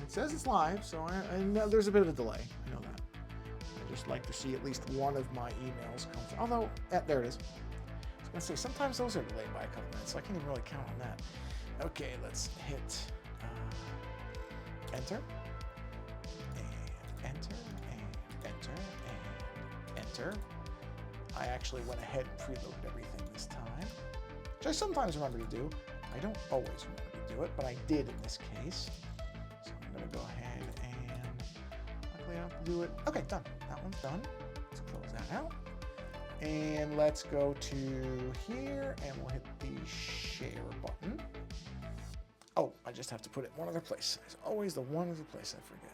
It says it's live, so I know there's a bit of a delay. I know that. I just like to see at least one of my emails come through. Although, there it is. I was going to say, sometimes those are delayed by a couple minutes, so I can't even really count on that. Okay, let's hit enter. And enter, and enter, and enter. I actually went ahead and preloaded everything this time, which I sometimes remember to do. I don't always remember to do it, but I did in this case. So I'm going to go ahead and luckily I don't have to do it. Okay, done. That one's done. Let's close that out. And let's go to here and we'll hit the share button. Oh, I just have to put it in one other place. There's always the one other place I forget.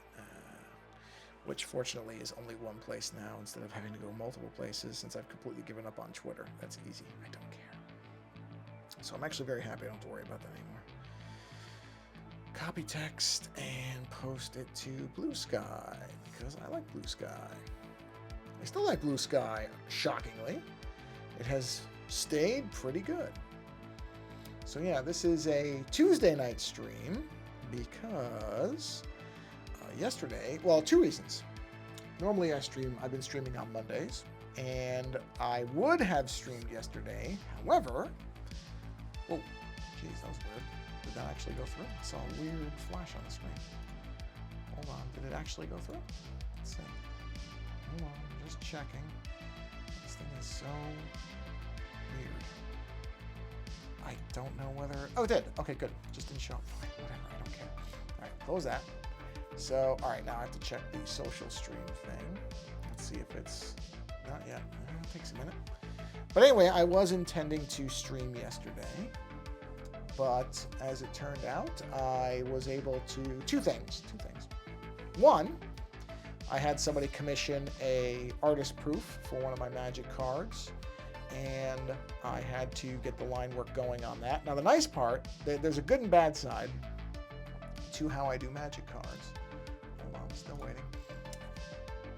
Which fortunately is only one place now instead of having to go multiple places since I've completely given up on Twitter. That's easy. I don't care. So I'm actually very happy I don't have to worry about that anymore. Copy text and post it to Blue Sky because I like Blue Sky. I still like Blue Sky, shockingly. It has stayed pretty good. So yeah, this is a Tuesday night stream because yesterday, well, two reasons. Normally I've been streaming on Mondays, and I would have streamed yesterday. However, oh, geez, that was weird. Did that actually go through? I saw a weird flash on the screen. Hold on, did it actually go through? Let's see. Hold on, I'm just checking. This thing is so weird. I don't know whether, oh, it did. Okay, good. Just didn't show up. Fine, whatever, I don't care. All right, close that. So, all right, now I have to check the social stream thing. Let's see if it's not yet. It takes a minute. But anyway, I was intending to stream yesterday, but as it turned out, I was able to, two things. One, I had somebody commission a artist proof for one of my magic cards, and I had to get the line work going on that. Now, the nice part, there's a good and bad side to how I do magic cards. Hold on, still waiting.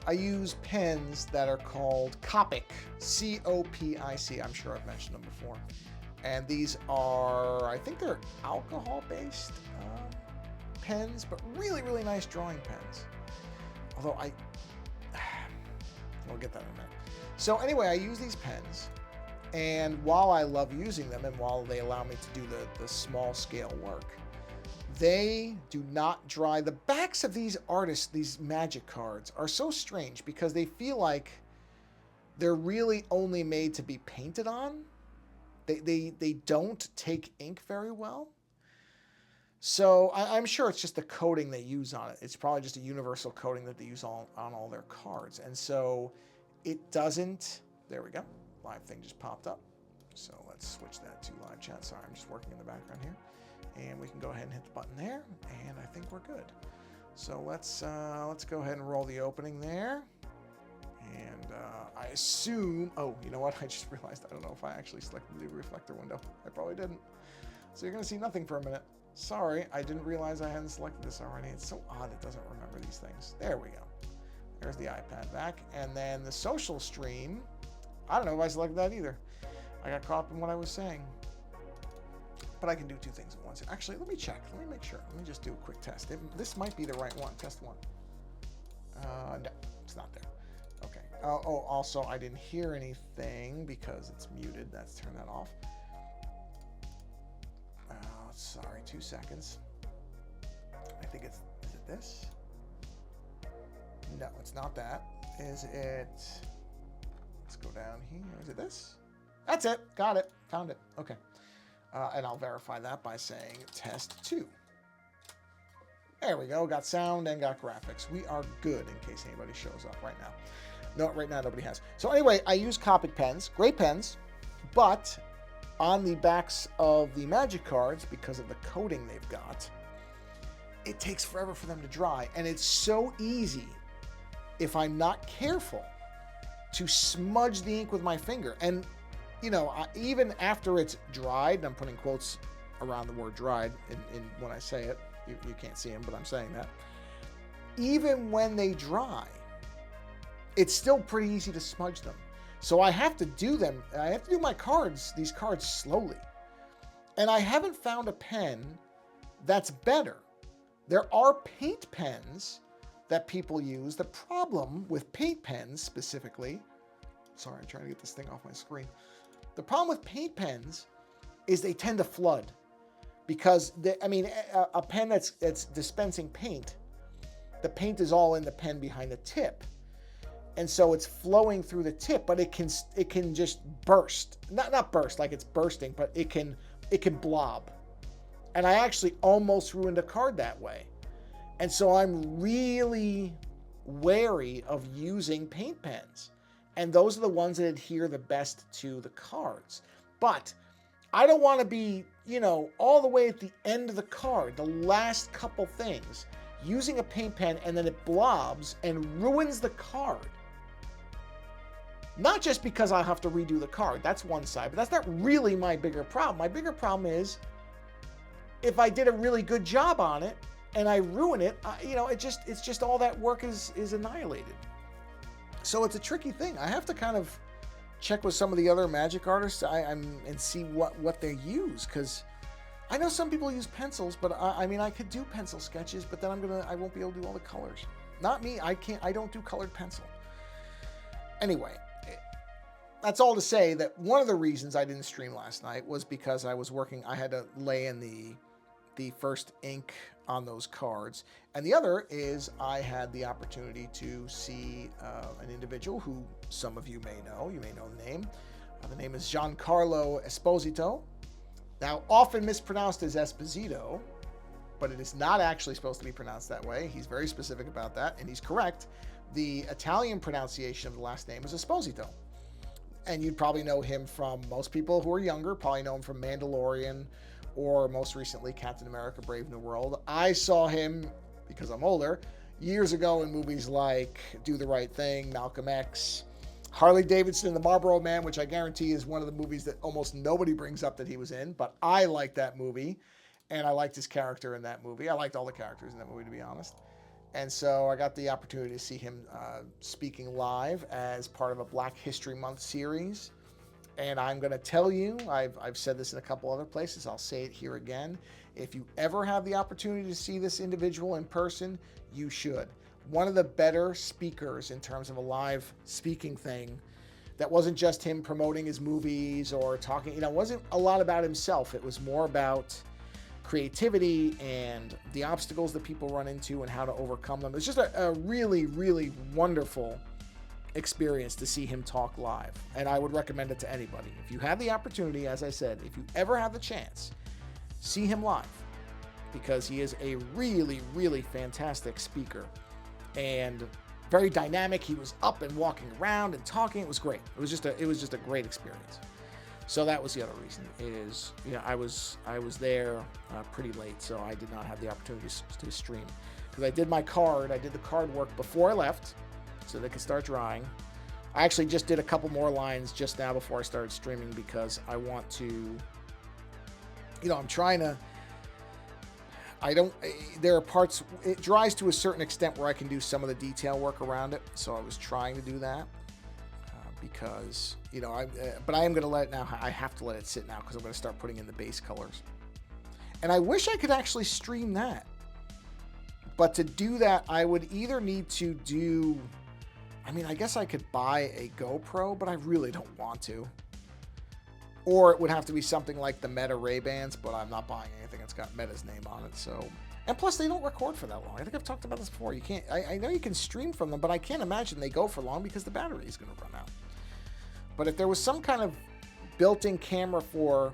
I use pens that are called Copic, C-O-P-I-C. I'm sure I've mentioned them before. And these are, I think they're alcohol-based pens, but really, really nice drawing pens. Although we'll get that in a minute. So anyway, I use these pens, and while I love using them and while they allow me to do the small scale work, they do not dry. The backs of these artists, these magic cards, are so strange because they feel like they're really only made to be painted on. They don't take ink very well. So I'm sure it's just the coating they use on it. It's probably just a universal coating that they use on all their cards. And so it doesn't, there we go. Live thing just popped up. So let's switch that to live chat. Sorry, I'm just working in the background here. And we can go ahead and hit the button there, and I think we're good. So let's go ahead and roll the opening there. And I assume, oh, you know what? I just realized I don't know if I actually selected the reflector window. I probably didn't. So you're going to see nothing for a minute. Sorry, I didn't realize I hadn't selected this already. It's so odd it doesn't remember these things. There we go. There's the iPad back. And then the social stream, I don't know if I selected that either. I got caught up in what I was saying. But I can do two things at once. Actually, let me check. Let me make sure. Let me just do a quick test. This might be the right one. Test one. No, it's not there. Okay. Oh, also, I didn't hear anything because it's muted. Let's turn that off. Sorry, 2 seconds. I think is it this? No, it's not that. Is it, let's go down here. Is it this? That's it. Got it. Found it. Okay. And I'll verify that by saying test 2. There we go. Got sound and got graphics. We are good in case anybody shows up right now. No, right now nobody has. So anyway, I use Copic pens. Great pens. But on the backs of the magic cards, because of the coating they've got, it takes forever for them to dry. And it's so easy, if I'm not careful, to smudge the ink with my finger. And you know, even after it's dried, and I'm putting quotes around the word dried in when I say it, you can't see them, but I'm saying that. Even when they dry, it's still pretty easy to smudge them. So I have to do them, I have to do my cards, these cards slowly. And I haven't found a pen that's better There are paint pens that people use. The problem with paint pens specifically, sorry, I'm trying to get this thing off my screen. The problem with paint pens is they tend to flood because, a pen that's dispensing paint, the paint is all in the pen behind the tip. And so it's flowing through the tip, but it can just burst. Not burst like it's bursting, but it can blob. And I actually almost ruined a card that way. And so I'm really wary of using paint pens. And those are the ones that adhere the best to the cards. But I don't want to be, all the way at the end of the card, the last couple things, using a paint pen and then it blobs and ruins the card. Not just because I have to redo the card. That's one side, but that's not really my bigger problem. My bigger problem is if I did a really good job on it and I ruin it, it's just all that work is annihilated. So it's a tricky thing. I have to kind of check with some of the other Magic artists and see what they use, because I know some people use pencils, but I could do pencil sketches, but then I won't be able to do all the colors. Not me. I don't do colored pencil. Anyway, that's all to say that one of the reasons I didn't stream last night was because I was working. I had to lay in the first ink on those cards. And the other is I had the opportunity to see an individual who some of you may know. You may know the name. The name is Giancarlo Esposito. Now, often mispronounced as Esposito, but it is not actually supposed to be pronounced that way. He's very specific about that, and he's correct. The Italian pronunciation of the last name is Esposito. And you'd probably know him from, most people who are younger probably know him from Mandalorian, or most recently Captain America: Brave New World. I saw him, because I'm older, years ago in movies like Do the Right Thing, Malcolm X, Harley Davidson and the Marlboro Man, which I guarantee is one of the movies that almost nobody brings up that he was in, but I liked that movie, and I liked his character in that movie. I liked all the characters in that movie, to be honest. And so I got the opportunity to see him speaking live as part of a Black History Month series. And I'm going to tell you, I've said this in a couple other places, I'll say it here again. If you ever have the opportunity to see this individual in person, you should. One of the better speakers in terms of a live speaking thing that wasn't just him promoting his movies or talking, it wasn't a lot about himself. It was more about creativity and the obstacles that people run into and how to overcome them. It's just a really, really wonderful experience to see him talk live, and I would recommend it to anybody. If you have the opportunity, as I said, if you ever have the chance, see him live, because he is a really, really fantastic speaker and very dynamic. He was up and walking around and talking. It was great. It was just a great experience. So that was the other reason. Is I was there pretty late, so I did not have the opportunity to stream, because I did the card work before I left, so they could start drying. I actually just did a couple more lines just now before I started streaming, because I want to, I'm trying to, there are parts, it dries to a certain extent where I can do some of the detail work around it, so I was trying to do that, because, but I am going to let it now, I have to let it sit now, because I'm going to start putting in the base colors. And I wish I could actually stream that, but to do that, I would either need to do, I guess I could buy a GoPro, but I really don't want to. Or it would have to be something like the Meta Ray-Bans, but I'm not buying anything that's got Meta's name on it. So, and plus they don't record for that long. I think I've talked about this before. You can't. I know you can stream from them, but I can't imagine they go for long because the battery is going to run out. But if there was some kind of built-in camera for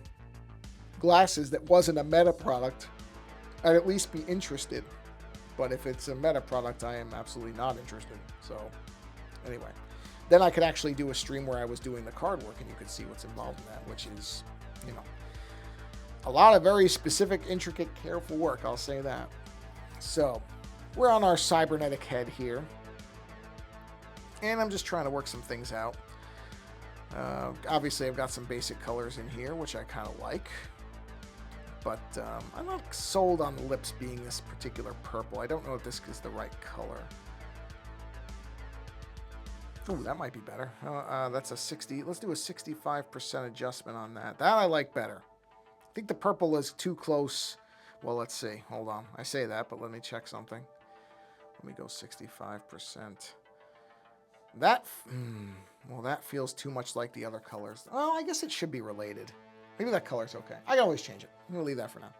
glasses that wasn't a Meta product, I'd at least be interested. But if it's a Meta product, I am absolutely not interested. So, anyway. Then I could actually do a stream where I was doing the card work and you could see what's involved in that, which is, a lot of very specific, intricate, careful work, I'll say that. So, we're on our cybernetic head here. And I'm just trying to work some things out. Obviously, I've got some basic colors in here, which I kind of like. But I'm not sold on the lips being this particular purple. I don't know if this is the right color. Ooh, that might be better. That's a 60. Let's do a 65% adjustment on that. That I like better. I think the purple is too close. Well, let's see. Hold on. I say that, but let me check something. Let me go 65%. That, well, that feels too much like the other colors. Oh, I guess it should be related. Maybe that color's okay. I can always change it. I'm gonna leave that for now.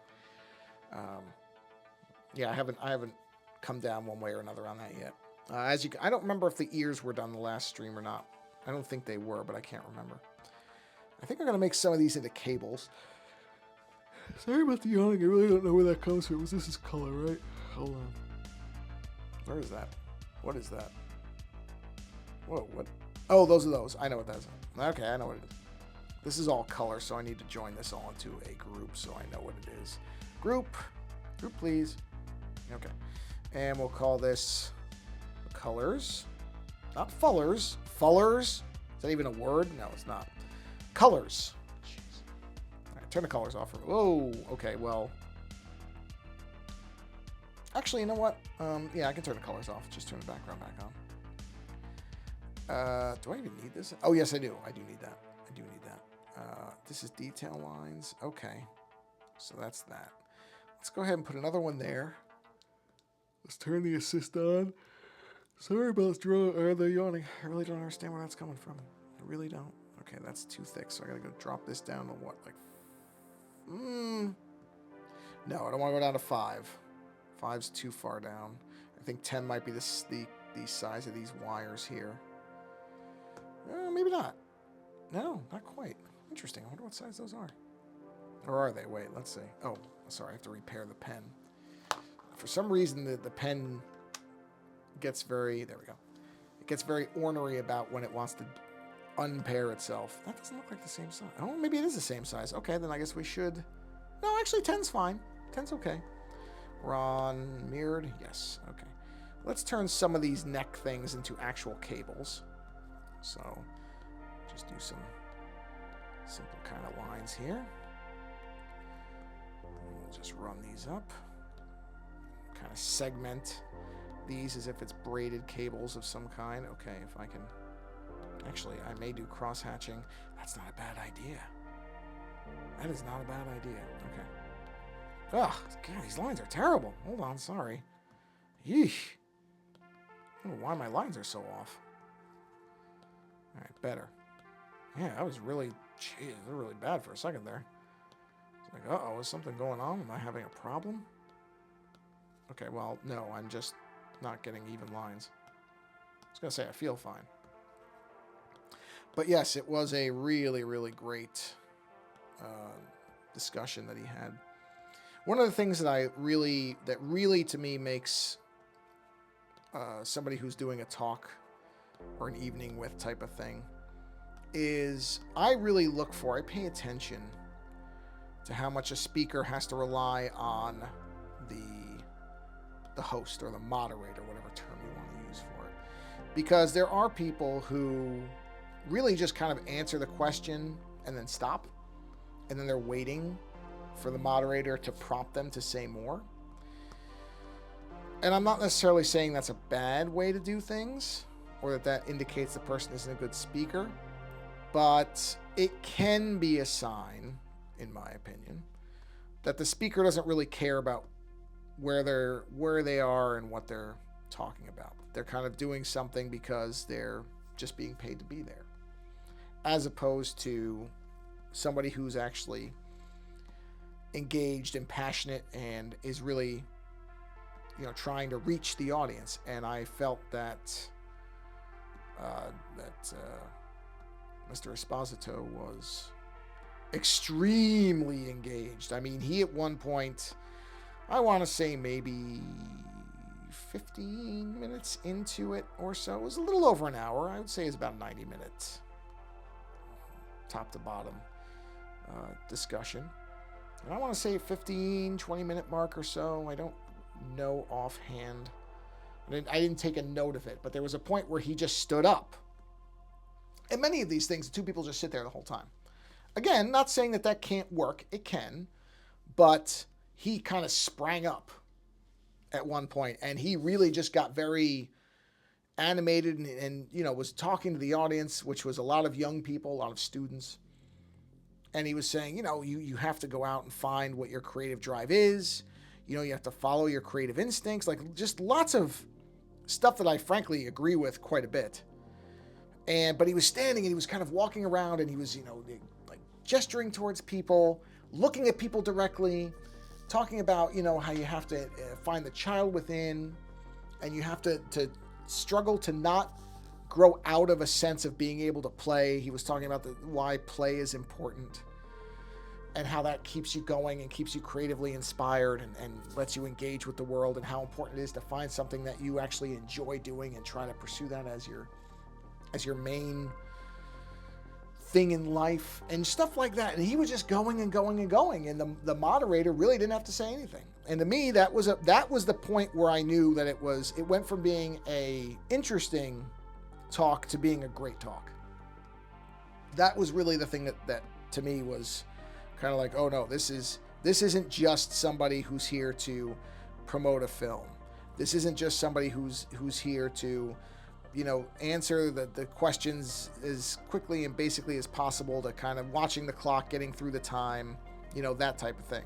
Yeah, I haven't come down one way or another on that yet. I don't remember if the ears were done the last stream or not. I don't think they were, but I can't remember. I think I'm gonna make some of these into cables. Sorry about the yawning. I really don't know where that comes from. This is color, right? Hold on. Where is that? What is that? Whoa, what? Oh, those are those. I know what that is. Okay, I know what it is. This is all color, so I need to join this all into a group so I know what it is. Group, please. Okay. And we'll call this colors. Not fullers. Fullers? Is that even a word? No, it's not. Colors. Jeez. All right, turn the colors off. Whoa, okay, well. Actually, you know what? Yeah, I can turn the colors off. Just turn the background back on. Do I even need this? Oh, yes, I do. I do need that. This is detail lines. Okay. So that's that. Let's go ahead and put another one there. Let's turn the assist on. Sorry about the yawning. I really don't understand where that's coming from. I really don't. Okay, that's too thick, so I gotta go drop this down to what? Like, no, I don't want to go down to 5. 5's too far down. I think 10 might be the size of these wires here. Maybe not. No, not quite. Interesting. I wonder what size those are. Or are they? Wait, let's see. Oh, sorry. I have to repair the pen. For some reason, the pen gets very... There we go. It gets very ornery about when it wants to unpair itself. That doesn't look like the same size. Oh, maybe it is the same size. Okay, then I guess we should... No, actually, 10's fine. 10's okay. We're on mirrored. Yes. Okay. Let's turn some of these neck things into actual cables. So, just do some simple kind of lines here. We'll just run these up. Kind of segment these as if it's braided cables of some kind. Okay, if I can... Actually, I may do cross-hatching. That's not a bad idea. That is not a bad idea. Okay. Ugh, God, these lines are terrible. Hold on, sorry. Yeesh. I don't know why my lines are so off. All right, better. Yeah, that was really... Jeez, that was really bad for a second there. It's like, uh-oh, is something going on? Am I having a problem? Okay, well, no, I'm just not getting even lines. I was going to say, I feel fine. But yes, it was a really, really great discussion that he had. One of the things that really to me makes somebody who's doing a talk or an evening with type of thing is I pay attention to how much a speaker has to rely on the host or the moderator, whatever term you want to use for it. Because there are people who really just kind of answer the question and then stop. And then they're waiting for the moderator to prompt them to say more. And I'm not necessarily saying that's a bad way to do things or that indicates the person isn't a good speaker. But it can be a sign, in my opinion, that the speaker doesn't really care about where they are and what they're talking about. They're kind of doing something because they're just being paid to be there, as opposed to somebody who's actually engaged and passionate and is really, trying to reach the audience. And I felt that Mr. Esposito was extremely engaged. I mean, he at one point, I want to say maybe 15 minutes into it or so. It was a little over an hour. I would say it's about 90 minutes, top to bottom discussion. And I want to say 15, 20 minute mark or so. I don't know offhand. I didn't take a note of it, but there was a point where he just stood up. And many of these things, the two people just sit there the whole time. Again, not saying that can't work. It can. But he kind of sprang up at one point, and he really just got very animated and was talking to the audience, which was a lot of young people, a lot of students. And he was saying, you have to go out and find what your creative drive is. You know, you have to follow your creative instincts, like just lots of stuff that I frankly agree with quite a bit. But he was standing and he was kind of walking around and he was, you know, like gesturing towards people, looking at people directly, talking about, you know, how you have to find the child within, and you have to struggle to not grow out of a sense of being able to play. He was talking about why play is important and how that keeps you going and keeps you creatively inspired and lets you engage with the world, and how important it is to find something that you actually enjoy doing and try to pursue that as your main thing in life and stuff like that. And he was just going and going and going, and the moderator really didn't have to say anything. And to me, that was the point where I knew that it went from being a interesting talk to being a great talk. That was really the thing that to me was kind of like, oh no, this isn't just somebody who's here to promote a film. This isn't just somebody who's here to, you know, answer the questions as quickly and basically as possible, to kind of watching the clock, getting through the time, you know, that type of thing.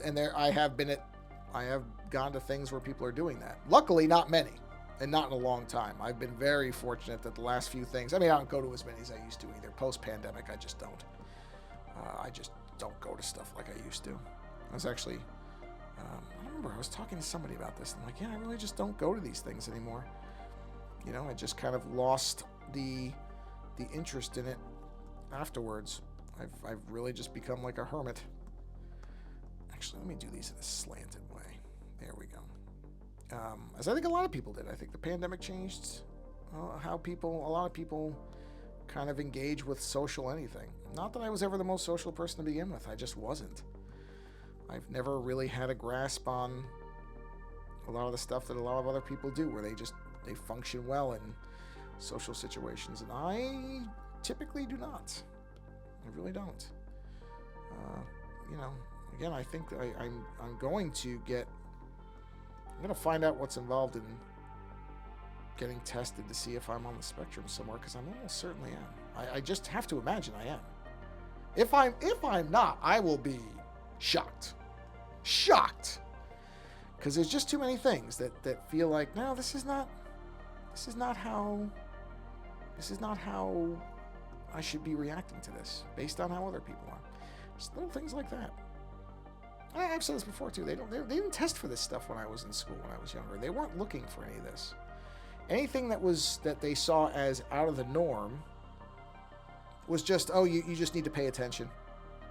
And I have gone to things where people are doing that. Luckily, not many, and not in a long time. I've been very fortunate that the last few things, I mean, I don't go to as many as I used to either. Post-pandemic, I just don't. I just don't go to stuff like I used to. I was actually, I remember I was talking to somebody about this. And I'm like, yeah, I really just don't go to these things anymore. You know, I just kind of lost the interest in it afterwards. I've really just become like a hermit. Actually, let me do these in a slanted way. There we go. As I think a lot of people did. I think the pandemic changed how a lot of people kind of engage with social anything. Not that I was ever the most social person to begin with. I just wasn't. I've never really had a grasp on a lot of the stuff that a lot of other people do, where they function well in social situations, and I typically do not. I really don't. You know, again, I think I'm going to find out what's involved in getting tested to see if I'm on the spectrum somewhere, because I'm almost certainly am. I just have to imagine I am. If I'm not, I will be shocked. Because there's just too many things that feel like, no, this is not how I should be reacting to this based on how other people are. Just little things like that. I've said this before too. They didn't test for this stuff when I was in school, when I was younger. They weren't looking for any of this. Anything that they saw as out of the norm was just, oh, you just need to pay attention.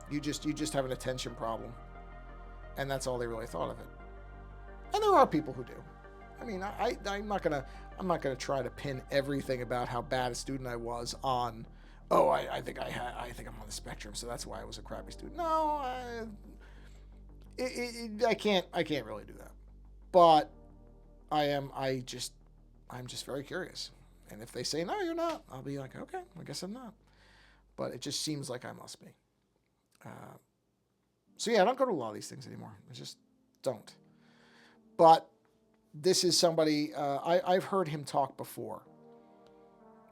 You just have an attention problem. And that's all they really thought of it. And there are people who do. I mean, I'm not gonna try to pin everything about how bad a student I was on, oh, I think I'm on the spectrum, so that's why I was a crappy student. No, I can't really do that. But I'm just very curious. And if they say, no, you're not, I'll be like, okay, I guess I'm not. But it just seems like I must be. So yeah, I don't go to a lot of these things anymore. I just don't. But this is somebody, I've heard him talk before.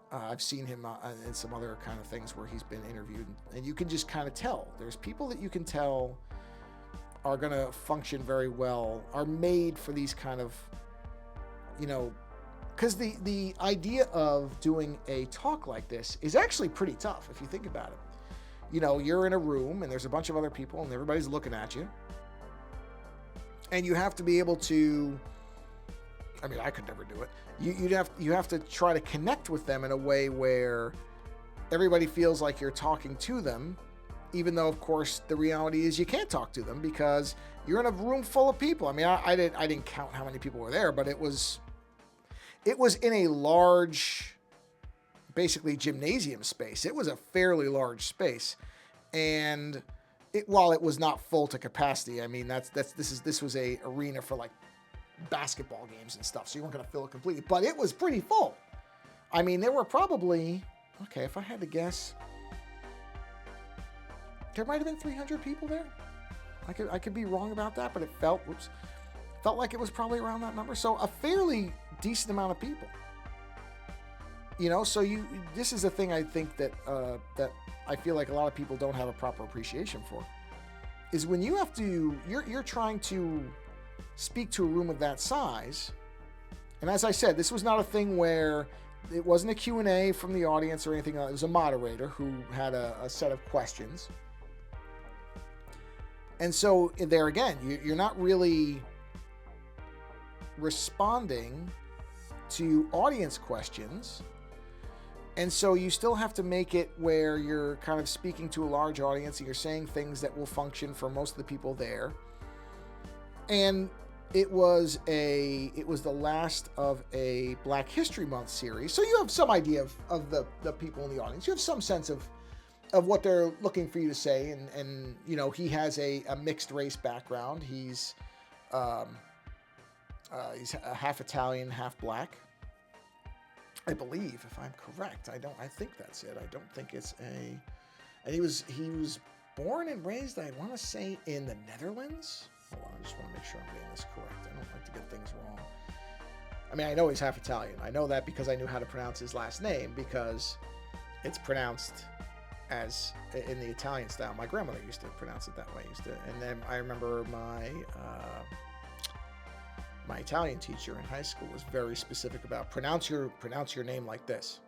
I've seen him in some other kind of things where he's been interviewed. And you can just kind of tell. There's people that you can tell are going to function very well, are made for these kind of, you know, because the idea of doing a talk like this is actually pretty tough if you think about it. You know, you're in a room and there's a bunch of other people and everybody's looking at you. And you have to be able to, I mean, I could never do it. You have to try to connect with them in a way where everybody feels like you're talking to them, even though, of course, the reality is you can't talk to them because you're in a room full of people. I mean, I didn't count how many people were there, but it was in a large, basically gymnasium space. It was a fairly large space, and while it was not full to capacity, I mean this was a arena for like basketball games and stuff, so you weren't going to fill it completely, but it was pretty full. I mean, there were probably, okay, if I had to guess, there might have been 300 people there. I could be wrong about that, but it felt like it was probably around that number. So a fairly decent amount of people. You know, so this is a thing I think that I feel like a lot of people don't have a proper appreciation for. is when you have to, you're trying to speak to a room of that size. And as I said, this was not a thing where it wasn't a Q&A from the audience or anything else. It was a moderator who had a set of questions. And so there again, you're not really responding to audience questions. And so you still have to make it where you're kind of speaking to a large audience and you're saying things that will function for most of the people there. And it was the last of a Black History Month series. So you have some idea of the people in the audience. You have some sense of what they're looking for you to say. And you know, he has a mixed race background. He's half Italian, half Black, I believe, if I'm correct. I think that's it. I don't think it's and he was born and raised, I want to say, in the Netherlands. Hold on, I just want to make sure I'm getting this correct. I don't like to get things wrong. I mean, I know he's half Italian. I know that because I knew how to pronounce his last name, because it's pronounced as in the Italian style. My grandmother used to pronounce it that way. And then I remember my Italian teacher in high school was very specific about pronounce your name like this.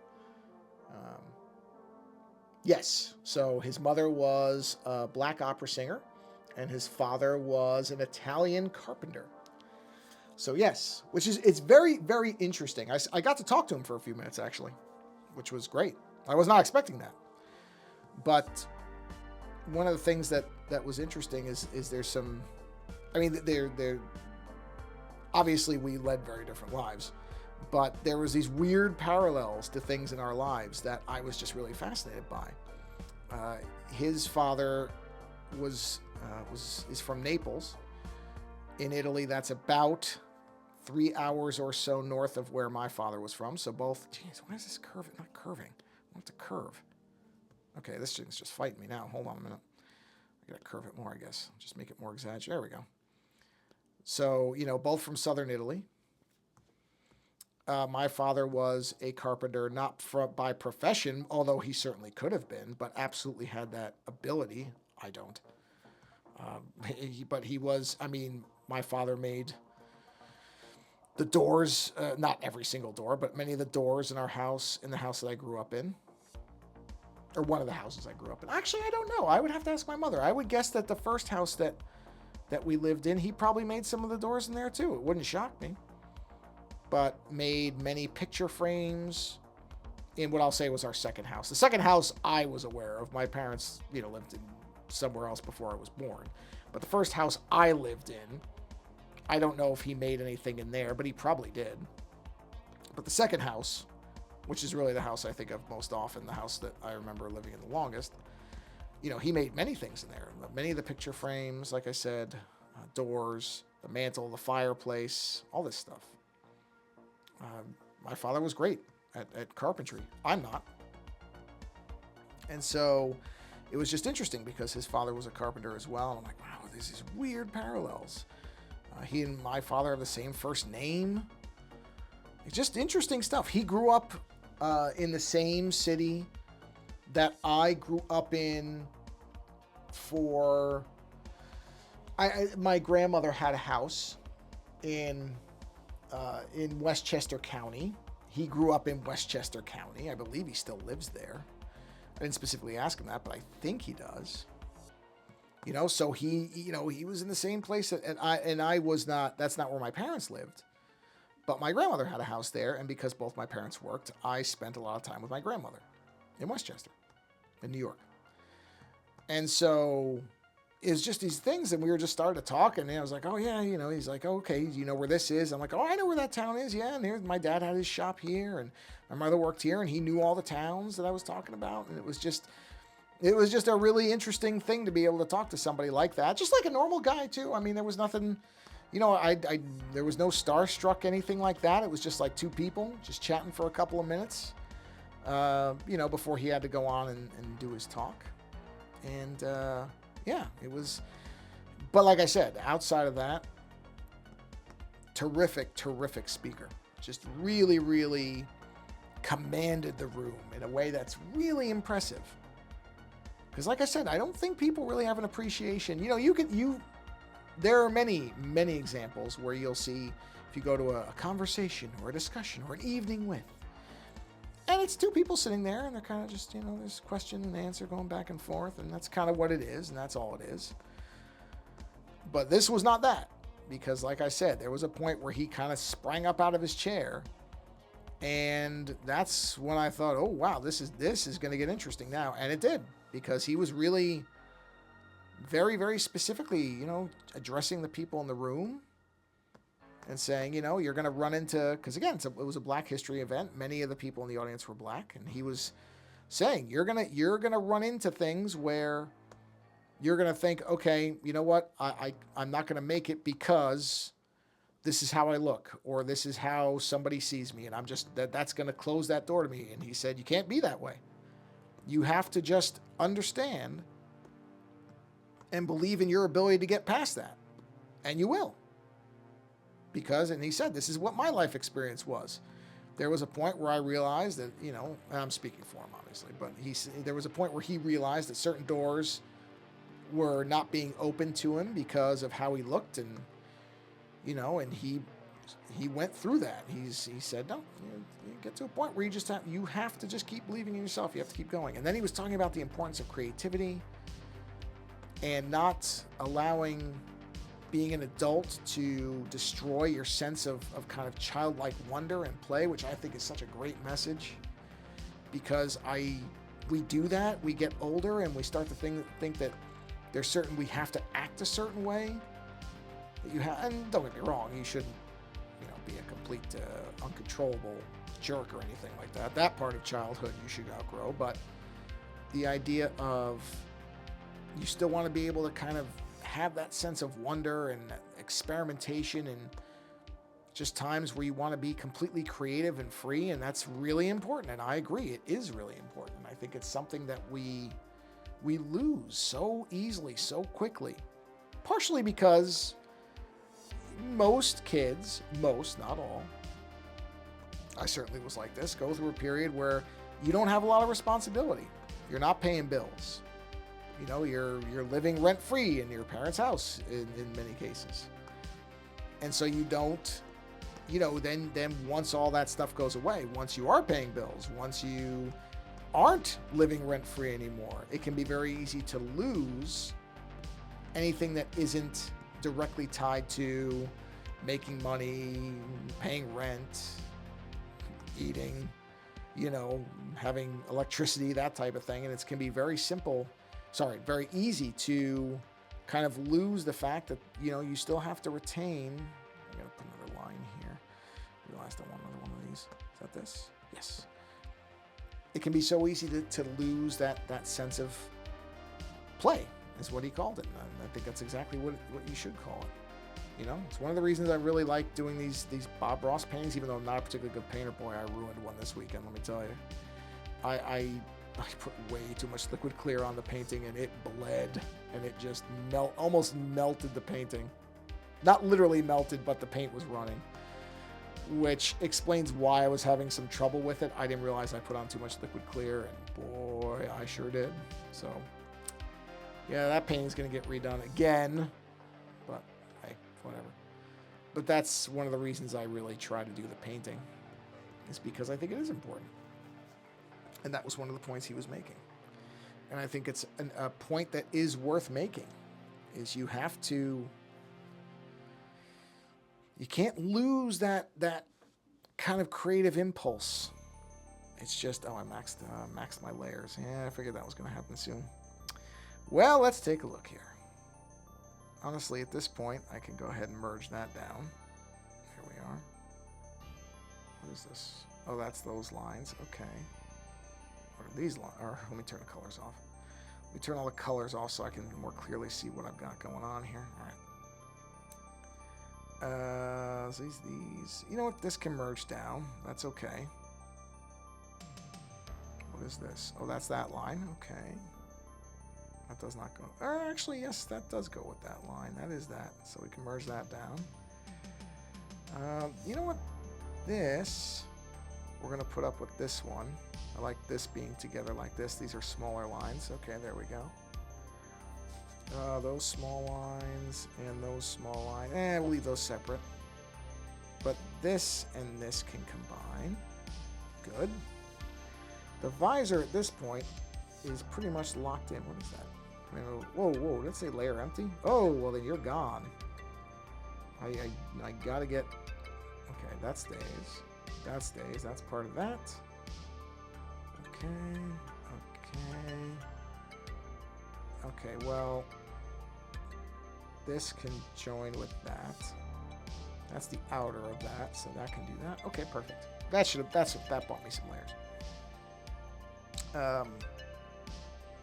Yes, so his mother was a Black opera singer, and his father was an Italian carpenter. So yes, it's very, very interesting. I got to talk to him for a few minutes actually, which was great. I was not expecting that. But one of the things that was interesting is there's some, I mean, they're obviously we led very different lives, but there was these weird parallels to things in our lives that I was just really fascinated by. His father is from Naples in Italy. That's about 3 hours or so north of where my father was from. So both, geez, why is this curve not curving? I want to curve. Okay, this thing's just fighting me now. Hold on a minute. I gotta curve it more, I guess. Just make it more exaggerated. There we go. So, you know, both from southern Italy. My father was a carpenter, not by profession, although he certainly could have been, but absolutely had that ability. I don't. But he was, I mean, my father made the doors, not every single door, but many of the doors in our house, in the house that I grew up in, or one of the houses I grew up in. Actually, I don't know. I would have to ask my mother. I would guess that the first house that we lived in, he probably made some of the doors in there too. It wouldn't shock me. But made many picture frames in what I'll say was our second house. The second house I was aware of. My parents, you know, lived in somewhere else before I was born. But the first house I lived in, I don't know if he made anything in there, but he probably did. But the second house, which is really the house I think of most often, the house that I remember living in the longest, you know, he made many things in there. Many of the picture frames, like I said, doors, the mantle, the fireplace, all this stuff. My father was great at carpentry. I'm not. And so it was just interesting because his father was a carpenter as well. And I'm like, wow, there's these weird parallels. He and my father have the same first name. It's just interesting stuff. He grew up in the same city that I grew up in my grandmother had a house in Westchester County. He grew up in Westchester County. I believe he still lives there. I didn't specifically ask him that, but I think he does. You know, so he was in the same place, and I was not. That's not where my parents lived. But my grandmother had a house there, and because both my parents worked, I spent a lot of time with my grandmother in Westchester, in New York. And so it's just these things, and we were just started to talk, and I was like, oh yeah, you know, he's like, oh, okay, you know where this is? I'm like, oh, I know where that town is, yeah, and here's my dad had his shop here, and my mother worked here, and he knew all the towns that I was talking about, and it was just a really interesting thing to be able to talk to somebody like that, just like a normal guy too. I mean, there was nothing, you know, there was no starstruck anything like that. It was just like two people just chatting for a couple of minutes, you know, before he had to go on and do his talk. And yeah, it was, but like I said, outside of that, terrific speaker. Just really, really commanded the room in a way that's really impressive. Because like I said, I don't think people really have an appreciation. There are many, many examples where you'll see if you go to a conversation or a discussion or an evening with, and it's two people sitting there and they're kind of just, there's question and answer going back and forth, and that's kind of what it is, and that's all it is. But this was not that, because like I said, there was a point where he kind of sprang up out of his chair, and that's when I thought, oh wow, this is going to get interesting now, and it did, because he was really very, very specifically, addressing the people in the room and saying, you're going to run into, because again, it was a Black History event. Many of the people in the audience were Black, and he was saying, you're going to run into things where you're going to think, okay, you know what? I'm not going to make it because this is how I look, or this is how somebody sees me. And that's going to close that door to me. And he said, you can't be that way. You have to just understand and believe in your ability to get past that. And you will. And he said, this is what my life experience was. There was a point where I realized that, and I'm speaking for him, obviously, but there was a point where he realized that certain doors were not being open to him because of how he looked, and, and he went through that. He said, no, you get to a point where you have to just keep believing in yourself. You have to keep going. And then he was talking about the importance of creativity and not allowing being an adult to destroy your sense of kind of childlike wonder and play, which I think is such a great message, because we do that. We get older and we start to think that we have to act a certain way. And don't get me wrong, you shouldn't, be a complete uncontrollable jerk or anything like that. That part of childhood you should outgrow, but the idea of you still want to be able to kind of have that sense of wonder and experimentation, and just times where you want to be completely creative and free, and that's really important. And I agree, it is really important. I think it's something that we lose so easily, so quickly, partially because most kids, not all, I certainly was like this, go through a period where you don't have a lot of responsibility. You're not paying bills. You're living rent-free in your parents' house in many cases. And so you don't, then once all that stuff goes away, once you are paying bills, once you aren't living rent-free anymore, it can be very easy to lose anything that isn't directly tied to making money, paying rent, eating, having electricity, that type of thing. And it can be very easy to kind of lose the fact that, you still have to retain. I gotta put another line here. I realized I want another one of these. Is that this? Yes. It can be so easy to lose that sense of play, is what he called it. And I think that's exactly what you should call it. It's one of the reasons I really like doing these Bob Ross paintings, even though I'm not a particularly good painter. Boy, I ruined one this weekend, let me tell you. I put way too much liquid clear on the painting, and it bled, and it just almost melted the painting. Not literally melted, but the paint was running, which explains why I was having some trouble with it. I didn't realize I put on too much liquid clear, and boy, I sure did. So, yeah, that painting's going to get redone again, but hey, whatever. But that's one of the reasons I really try to do the painting, is because I think it is important. And that was one of the points he was making. And I think it's a point that is worth making, is you can't lose that kind of creative impulse. It's just, I maxed my layers. Yeah, I figured that was going to happen soon. Well, let's take a look here. Honestly, at this point, I can go ahead and merge that down. Here we are. What is this? Oh, that's those lines. Okay. What are these lines? Or let me turn the colors off. Let me turn all the colors off so I can more clearly see what I've got going on here. All right. So these. You know what? This can merge down. That's okay. What is this? Oh, that's that line. Okay. That does not go. Actually, yes, that does go with that line. That is that. So we can merge that down. You know what? This We're going to put up with this one. I like this being together like this. These are smaller lines. Okay, there we go. Those small lines and those small lines. We'll leave those separate. But this and this can combine. Good. The visor at this point is pretty much locked in. What is that? I mean, whoa, let's say layer empty. Oh, well then you're gone. I gotta get... Okay, that stays. That stays. That's part of that. Okay. Okay, well... This can join with that. That's the outer of that, so that can do that. Okay, perfect. That bought me some layers.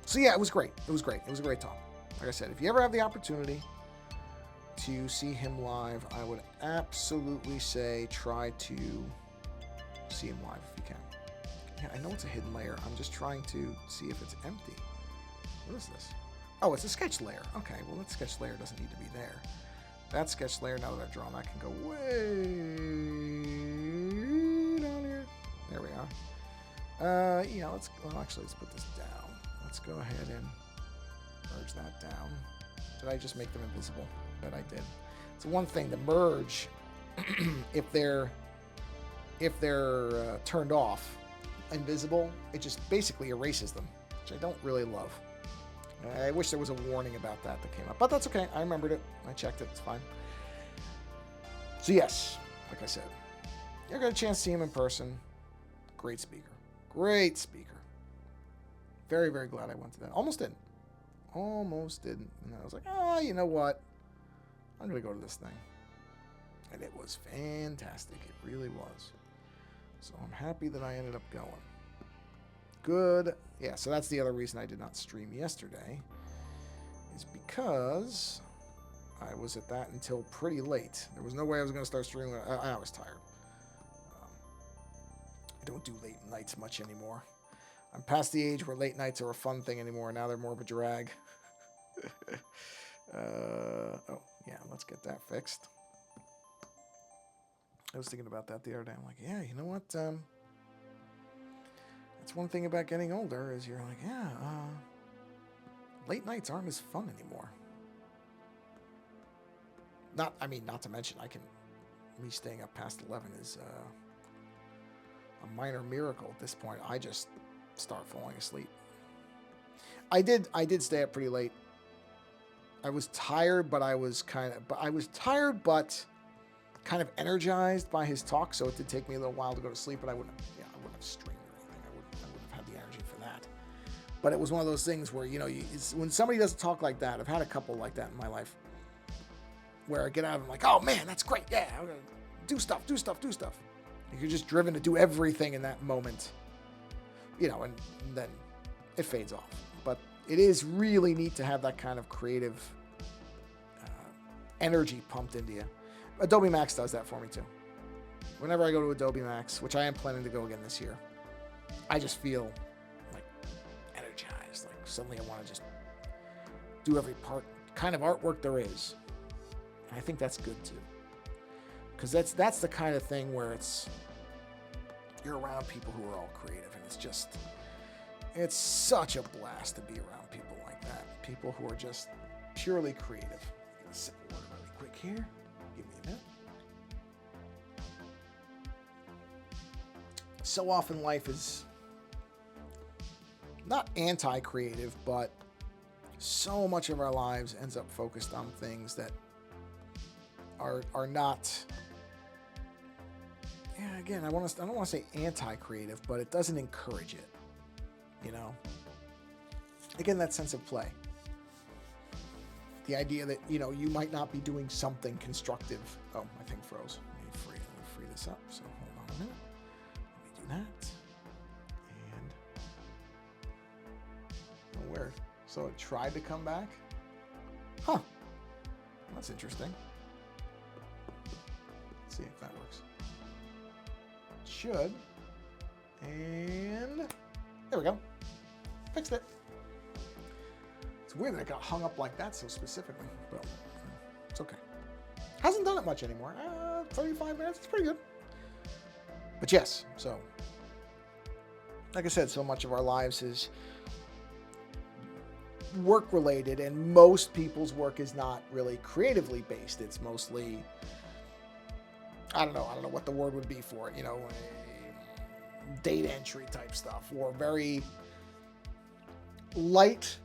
So yeah, it was great. It was great. It was a great talk. Like I said, if you ever have the opportunity to see him live, I would absolutely say try to see him live if you can. Yeah, I know it's a hidden layer. I'm just trying to see if it's empty. What is this? Oh, it's a sketch layer. Okay, well, that sketch layer doesn't need to be there. That sketch layer, now that I've drawn that, can go way down here. There we are. Yeah, let's put this down. Let's go ahead and merge that down. Did I just make them invisible? I bet I did. So one thing, the merge, if they're turned off, invisible, it just basically erases them, which I don't really love. I wish there was a warning about that came up, but that's okay. I remembered it. I checked it. It's fine. So yes, like I said, you got a chance to see him in person. Great speaker. Great speaker. Very, very glad I went to that. Almost didn't. And I was like, you know what? I'm going to go to this thing. And it was fantastic. It really was. So I'm happy that I ended up going. Good. Yeah, so that's the other reason I did not stream yesterday, is because I was at that until pretty late. There was no way I was going to start streaming. I was tired. I don't do late nights much anymore. I'm past the age where late nights are a fun thing anymore. Now they're more of a drag. Oh, yeah, let's get that fixed. I was thinking about that the other day. I'm like, yeah, you know what? That's one thing about getting older is you're like, yeah, late nights aren't as fun anymore. Not to mention, me staying up past 11 is a minor miracle at this point. I just start falling asleep. I did stay up pretty late. I was tired, but I was kind of energized by his talk, so it did take me a little while to go to sleep, but I wouldn't have streamed or anything. I wouldn't have had the energy for that. But it was one of those things where, when somebody does a talk like that, I've had a couple like that in my life, where I get out and I'm like, oh man, that's great. Yeah, I'm going to do stuff. You're just driven to do everything in that moment, and then it fades off. But it is really neat to have that kind of creative energy pumped into you. Adobe Max does that for me too. Whenever I go to Adobe Max, which I am planning to go again this year, I just feel like energized. Like suddenly I want to just do every kind of artwork there is. And I think that's good too. Because that's the kind of thing where you're around people who are all creative, and it's such a blast to be around people like that. People who are just purely creative. I'm going to sip water really quick here. Give me a minute. So often life is not anti-creative, but so much of our lives ends up focused on things that are not. Yeah, again, I don't want to say anti-creative, but it doesn't encourage it. Again, that sense of play. The idea that, you might not be doing something constructive. Oh, my thing froze. Let me free this up. So hold on a minute. Let me do that. And weird. So it tried to come back? Huh. That's interesting. Let's see if that works. It should. And there we go. Fixed it. It's weird that it got hung up like that so specifically, but it's okay. Hasn't done it much anymore. 35 minutes, it's pretty good. But yes, so like I said, so much of our lives is work related, and most people's work is not really creatively based. It's mostly, I don't know what the word would be for it, data entry type stuff, or very light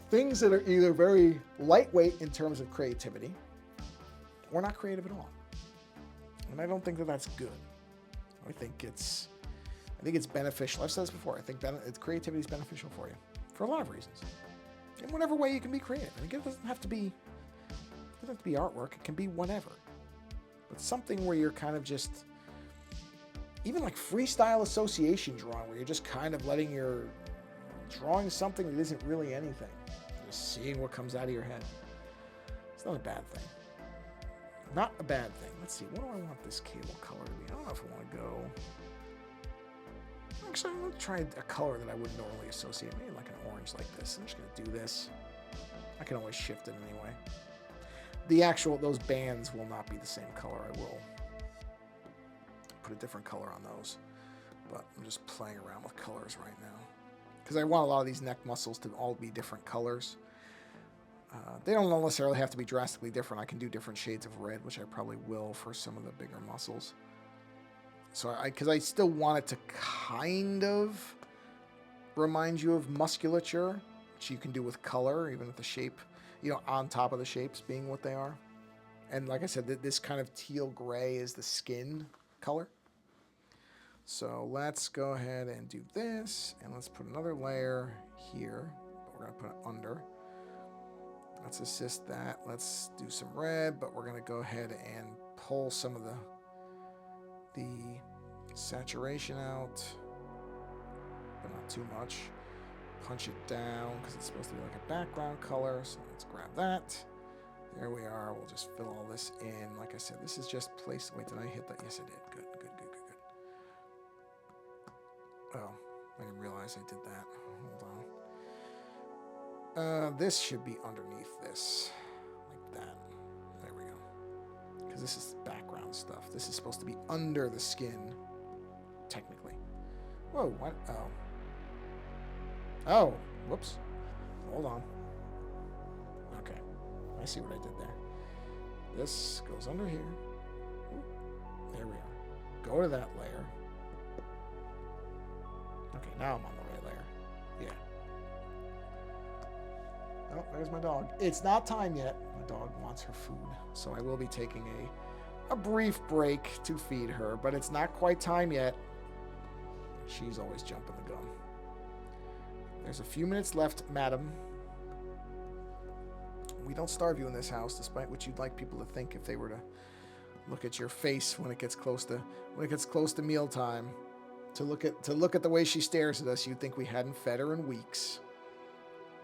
things that are either very lightweight in terms of creativity or not creative at all. And I don't think that that's good. I think it's beneficial. I've said this before. I think creativity is beneficial for you for a lot of reasons. In whatever way you can be creative. And again, it doesn't have to be artwork. It can be whatever. But something where you're kind of just, even like freestyle association drawing, where you're just kind of drawing something that isn't really anything. Just seeing what comes out of your head. It's not a bad thing. Not a bad thing. Let's see. What do I want this cable color to be? I don't know if I want to go... Actually, I'm going to try a color that I wouldn't normally associate. Maybe like an orange like this. I'm just going to do this. I can always shift it anyway. Those bands will not be the same color. I will put a different color on those. But I'm just playing around with colors right now. Because I want a lot of these neck muscles to all be different colors. They don't necessarily have to be drastically different. I can do different shades of red, which I probably will for some of the bigger muscles. So because I still want it to kind of remind you of musculature, which you can do with color, even with the shape, on top of the shapes being what they are. And like I said, this kind of teal gray is the skin color. So let's go ahead and do this, and let's put another layer here. But we're going to put it under. Let's assist that. Let's do some red, but we're going to go ahead and pull some of the saturation out, but not too much. Punch it down because it's supposed to be like a background color. So let's grab that. There we are. We'll just fill all this in. Like I said, this is just place. Wait, did I hit that? Yes, I did. Good. Oh, I didn't realize I did that. Hold on. This should be underneath this, like that. There we go. Because this is background stuff. This is supposed to be under the skin, technically. Whoa, what? Oh, whoops. Hold on. Okay, I see what I did there. This goes under here. Ooh, there we are. Go to that layer. Okay, now I'm on the right layer. Yeah. Oh, there's my dog. It's not time yet. My dog wants her food, so I will be taking a brief break to feed her, but it's not quite time yet. She's always jumping the gun. There's a few minutes left, madam. We don't starve you in this house, despite what you'd like people to think if they were to look at your face when it gets close to mealtime. To look at the way she stares at us, you'd think we hadn't fed her in weeks.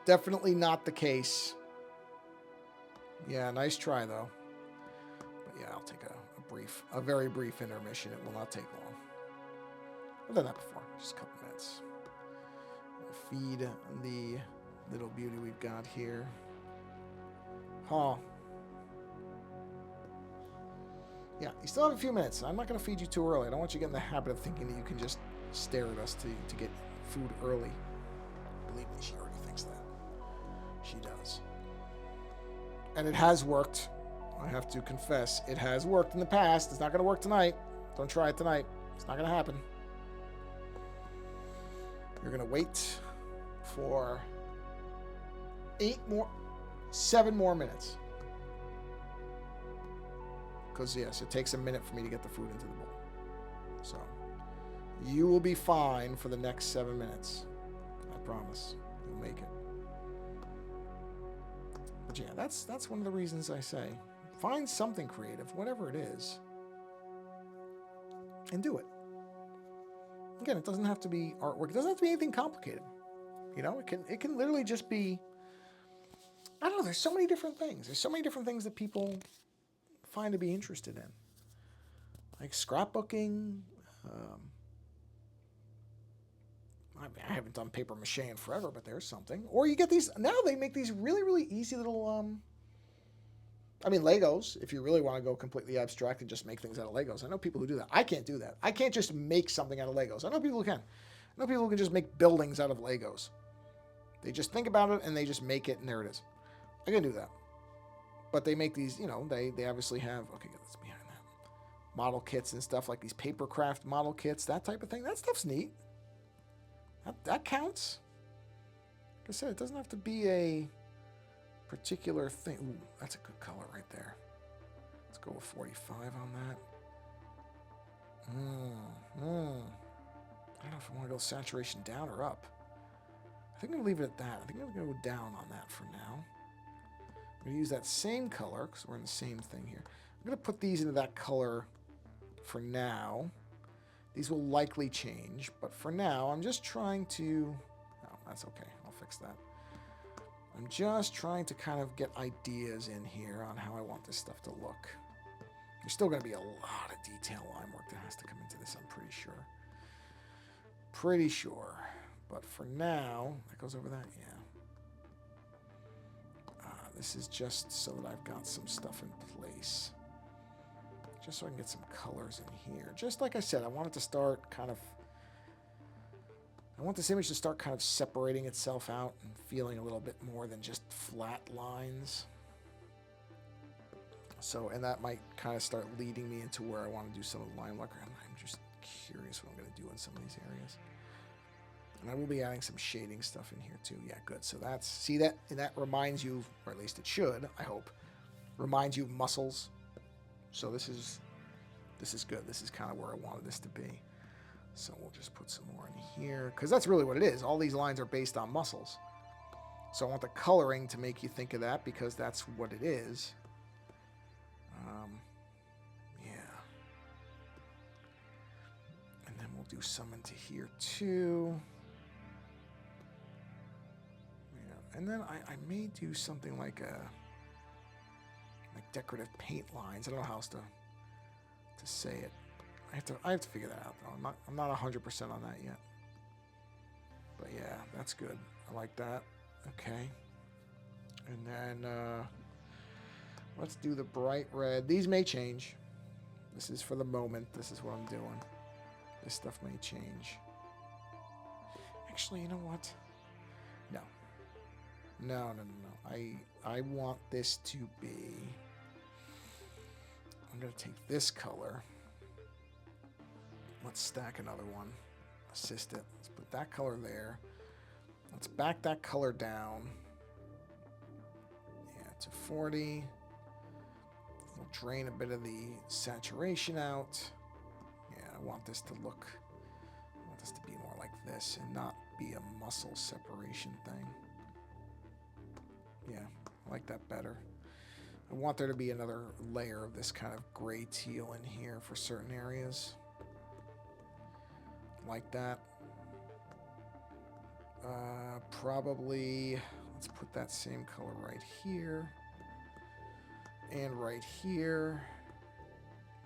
Definitely not the case. Yeah, nice try though. But yeah, I'll take a very brief intermission. It will not take long. I've done that before, just a couple minutes. Feed the little beauty we've got here. Huh. Yeah, you still have a few minutes. I'm not going to feed you too early. I don't want you to get in the habit of thinking that you can just stare at us to get food early. Believe me, she already thinks that. She does. And it has worked. I have to confess, it has worked in the past. It's not going to work tonight. Don't try it tonight. It's not going to happen. You're going to wait for 7 more minutes. Because, yes, it takes a minute for me to get the food into the bowl. So, you will be fine for the next 7 minutes. I promise. You'll make it. But, yeah, that's one of the reasons I say, find something creative, whatever it is, and do it. Again, it doesn't have to be artwork. It doesn't have to be anything complicated. It can literally just be, I don't know, there's so many different things. There's so many different things that people find to be interested in, like scrapbooking. I haven't done paper mache in forever, but there's something. Or you get these, now they make these really, really easy little, Legos, if you really want to go completely abstract and just make things out of Legos. I know people who do that. I can't do that. I can't just make something out of Legos. I know people who can. I know people who can just make buildings out of Legos. They just think about it and they just make it, and there it is. I can do that. But they make these, you know, they obviously have, okay, that's behind that. Model kits and stuff like these papercraft model kits, that type of thing. That stuff's neat. That counts. Like I said, it doesn't have to be a particular thing. Ooh, that's a good color right there. Let's go with 45 on that. I don't know if I want to go saturation down or up. I think I'm going to leave it at that. I think I'm going to go down on that for now. I'm going to use that same color because we're in the same thing here. I'm going to put these into that color for now. These will likely change, but for now, I'm just trying to... Oh, that's okay. I'll fix that. I'm just trying to kind of get ideas in here on how I want this stuff to look. There's still going to be a lot of detail line work that has to come into this, I'm pretty sure. Pretty sure. But for now, that goes over that, yeah. This is just so that I've got some stuff in place. Just so I can get some colors in here. Just like I said, I want it to start kind of... I want this image to start kind of separating itself out and feeling a little bit more than just flat lines. So, and that might kind of start leading me into where I want to do some of the line work. I'm just curious what I'm going to do in some of these areas. And I will be adding some shading stuff in here too. Yeah, good. So that's, see that? And that reminds you, or at least it should, I hope, reminds you of muscles. So this is good. This is kind of where I wanted this to be. So we'll just put some more in here, because that's really what it is. All these lines are based on muscles. So I want the coloring to make you think of that, because that's what it is. Yeah. And then we'll do some into here too. Yeah. And then I may do something like decorative paint lines. I don't know how else to say it. I have to figure that out though. I'm not 100% on that yet. But yeah, that's good. I like that. Okay. And then let's do the bright red. These may change. This is for the moment. This is what I'm doing. This stuff may change. Actually, you know what? No. No. I want this to be... I'm going to take this color. Let's stack another one. Assist it. Let's put that color there. Let's back that color down. Yeah, to 40. We'll drain a bit of the saturation out. Yeah, I want this to look... I want this to be more like this and not be a muscle separation thing. Yeah, I like that better. I want there to be another layer of this kind of gray teal in here for certain areas. Like that. Probably, let's put that same color right here. And right here.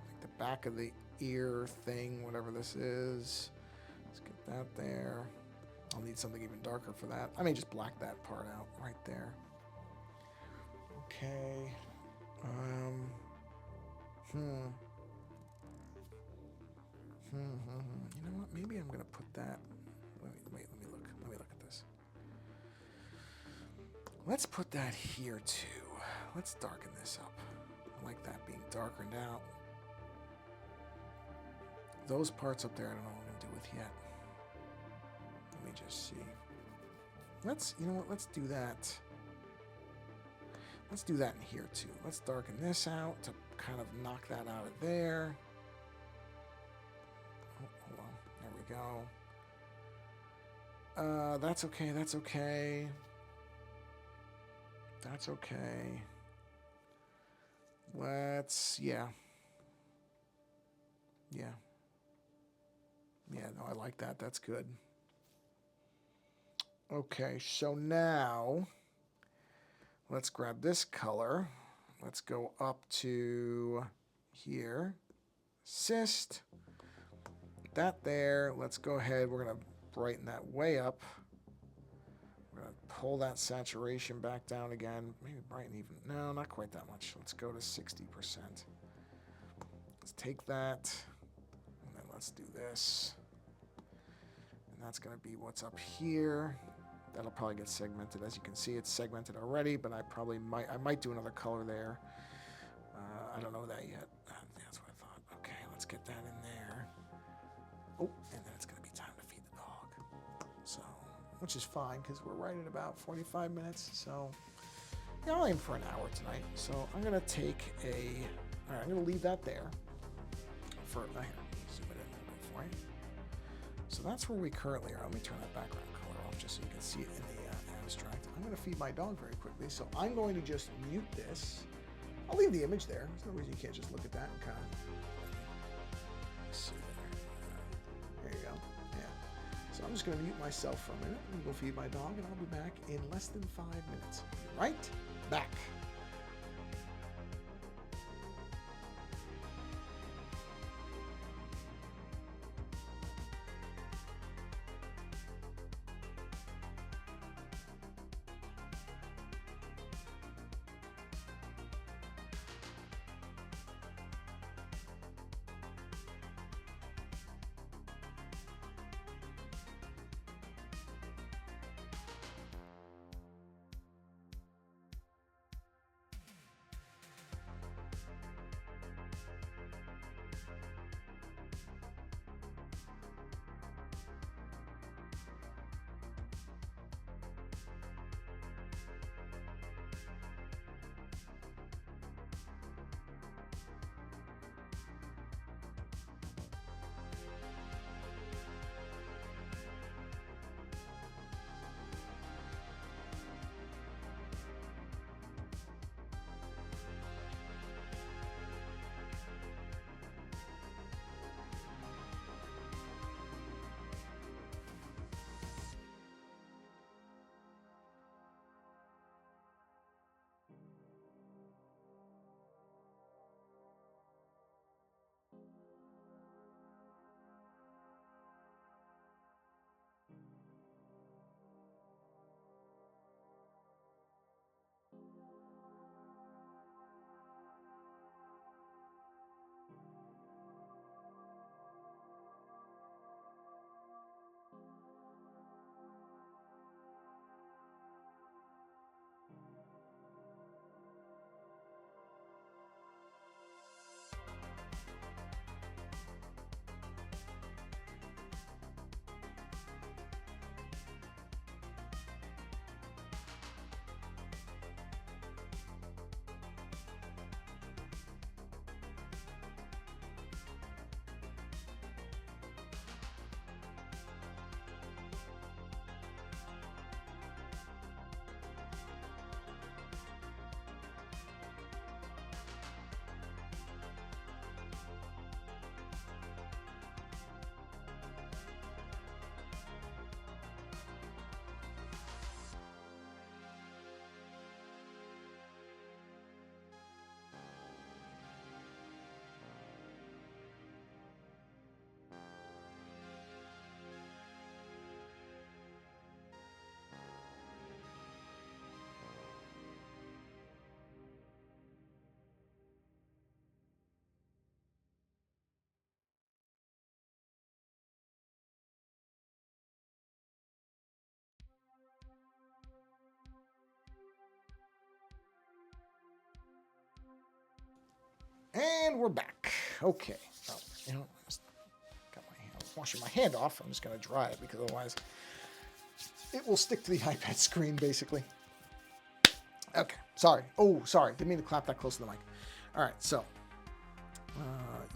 Like the back of the ear thing, whatever this is. Let's get that there. I'll need something even darker for that. I may just black that part out right there. Okay. You know what? Maybe I'm gonna put that. Let me look. Let me look at this. Let's put that here too. Let's darken this up. I like that being darkened out. Those parts up there, I don't know what I'm gonna do with yet. Let me just see. You know what? Let's do that. Let's do that in here too. Let's darken this out to kind of knock that out of there. Oh, hold on. There we go. That's okay. That's okay. That's okay. Yeah. Yeah. Yeah, no, I like that. That's good. Okay, so now... let's grab this color. Let's go up to here. Assist. That there. Let's go ahead. We're going to brighten that way up. We're going to pull that saturation back down again. Maybe brighten even. No, not quite that much. Let's go to 60%. Let's take that. And then let's do this. And that's going to be what's up here. That'll probably get segmented. As you can see, it's segmented already, but I might do another color there. I don't know that yet. That's what I thought. Okay, let's get that in there. Oh, and then it's going to be time to feed the dog. So, which is fine because we're right at about 45 minutes. So, yeah, I'll aim for an hour tonight. So I'm going to take all right, I'm going to leave that there. Here, zoom it in a little bit for you. So that's where we currently are. Let me turn that background color off just so you can see it in the abstract. I'm going to feed my dog very quickly. So I'm going to just mute this. I'll leave the image there. There's no reason you can't just look at that and kind of see there. There you go. Yeah. So I'm just going to mute myself for a minute. I'm going to go feed my dog, and I'll be back in less than 5 minutes. Right back. And we're back. Okay. Oh, you know, I just got my hand, washing my hand off. I'm just going to dry it because otherwise it will stick to the iPad screen, basically. Okay. Sorry. Oh, sorry. Didn't mean to clap that close to the mic. All right. So,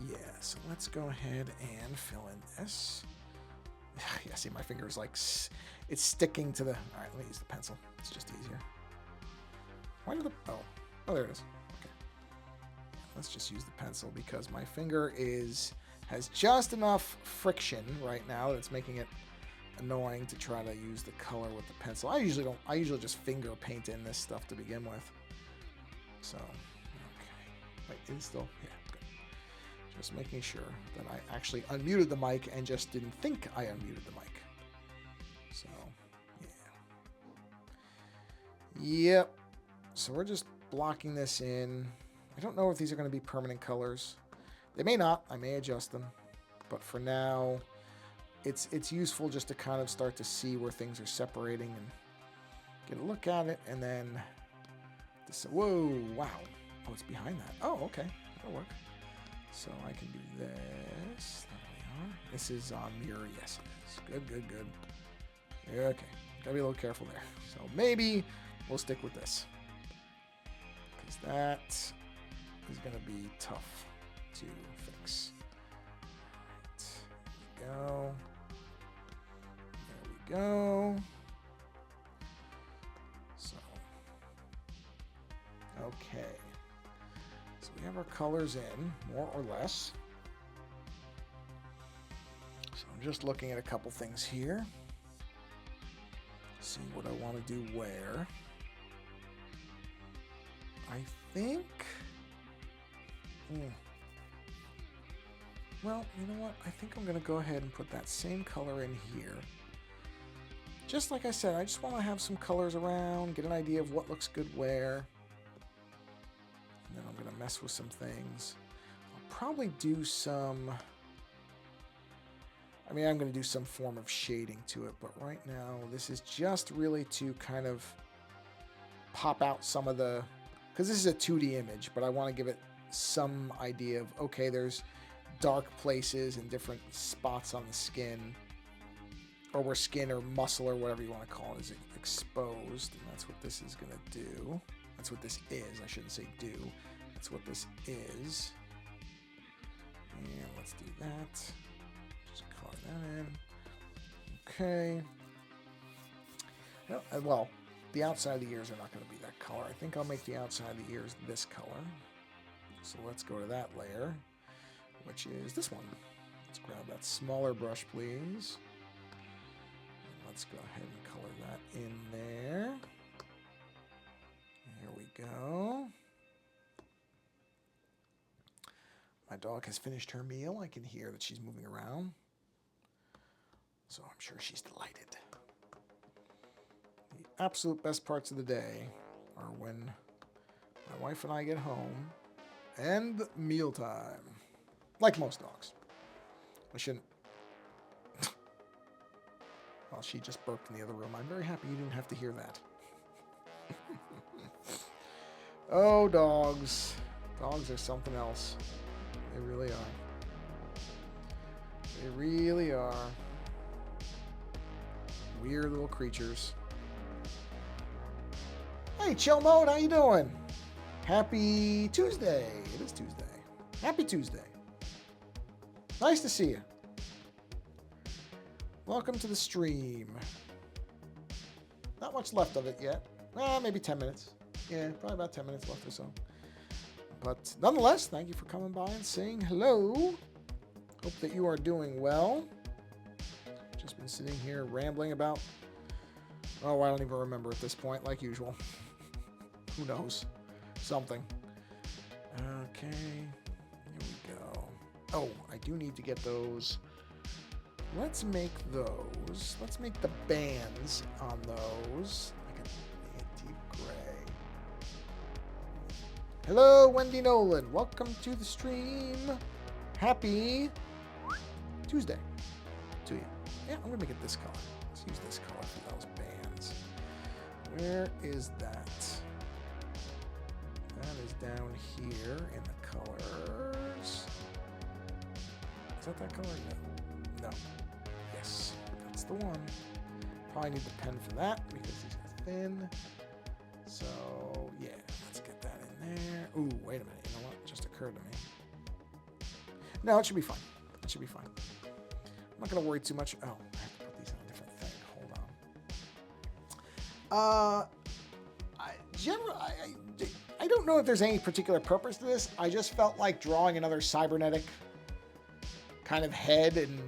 yeah. So let's go ahead and fill in this. Yeah, see, my finger is like, it's sticking to the... All right, let me use the pencil. It's just easier. Why did the... Oh, there it is. Okay. Let's just use the pencil because my finger has just enough friction right now that it's making it annoying to try to use the color with the pencil. I usually just finger paint in this stuff to begin with. So, okay. Wait, is it still? Yeah, good. Just making sure that I actually unmuted the mic and just didn't think I unmuted the mic. So, yeah. Yep. So we're just blocking this in. I don't know if these are going to be permanent colors. They may not. I may adjust them. But for now, it's useful just to kind of start to see where things are separating and get a look at it, and then whoa, wow. Oh, it's behind that. Oh, okay. That'll work. So I can do this. There we are. This is on mirror. Yes, it is. Good, good, good. Okay. Gotta be a little careful there. So maybe we'll stick with this, because that is going to be tough to fix. All right. There we go. So, okay. So we have our colors in, more or less. So I'm just looking at a couple things here. See what I want to do where. I think... Well, you know what? I think I'm going to go ahead and put that same color in here. Just like I said, I just want to have some colors around, get an idea of what looks good where. And then I'm going to mess with some things. I'll probably do some... I mean, I'm going to do some form of shading to it, but right now, this is just really to kind of pop out some of the... Because this is a 2D image, but I want to give it some idea of, okay, there's dark places and different spots on the skin, or where skin or muscle or whatever you want to call it is exposed, and that's what this is going to do. That's what this is. I shouldn't say do. That's what this is. And let's do that. Just color that in. Okay. Well, the outside of the ears are not going to be that color. I think I'll make the outside of the ears this color. So let's go to that layer, which is this one. Let's grab that smaller brush, please. And let's go ahead and color that in there. Here we go. My dog has finished her meal. I can hear that she's moving around. So I'm sure she's delighted. The absolute best parts of the day are when my wife and I get home and mealtime. Like most dogs. I shouldn't... Well, she just burped in the other room. I'm very happy you didn't have to hear that. Oh, dogs. Dogs are something else. They really are. They really are. Weird little creatures. Hey, Chill Mode, how you doing? Happy Tuesday. It is Tuesday. Happy Tuesday. Nice to see you. Welcome to the stream. Not much left of it yet. Maybe 10 minutes. Yeah, probably about 10 minutes left or so. But nonetheless, thank you for coming by and saying hello. Hope that you are doing well. Just been sitting here rambling about... Oh, I don't even remember at this point, like usual. Who knows? Something. Okay. Here we go. Oh, I do need to get those. Let's make those. Let's make the bands on those. Like a deep gray. Hello, Wendy Nolan. Welcome to the stream. Happy Tuesday to you. Yeah, I'm going to make it this color. Let's use this color for those bands. Where is that? That is down here in the colors. Is that color? No. No. Yes, that's the one. Probably need the pen for that because these are thin. So, yeah, let's get that in there. Ooh, wait a minute. You know what? It just occurred to me. No, it should be fine. It should be fine. I'm not going to worry too much. Oh, I have to put these on a different thing. Hold on. I don't know if there's any particular purpose to this. I just felt like drawing another cybernetic kind of head and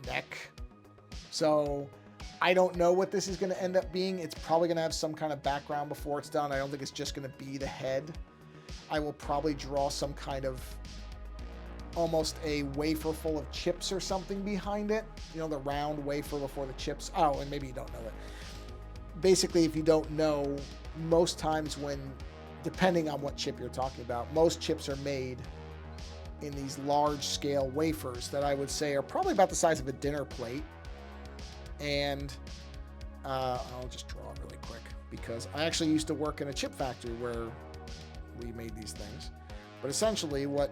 neck. So I don't know what this is going to end up being. It's probably going to have some kind of background before it's done. I don't think it's just going to be the head. I will probably draw some kind of almost a wafer full of chips or something behind it. You know, the round wafer before the chips. Oh, and maybe you don't know it. Basically, if you don't know, most times when, depending on what chip you're talking about, most chips are made in these large-scale wafers that I would say are probably about the size of a dinner plate. And I'll just draw it really quick because I actually used to work in a chip factory where we made these things. But essentially what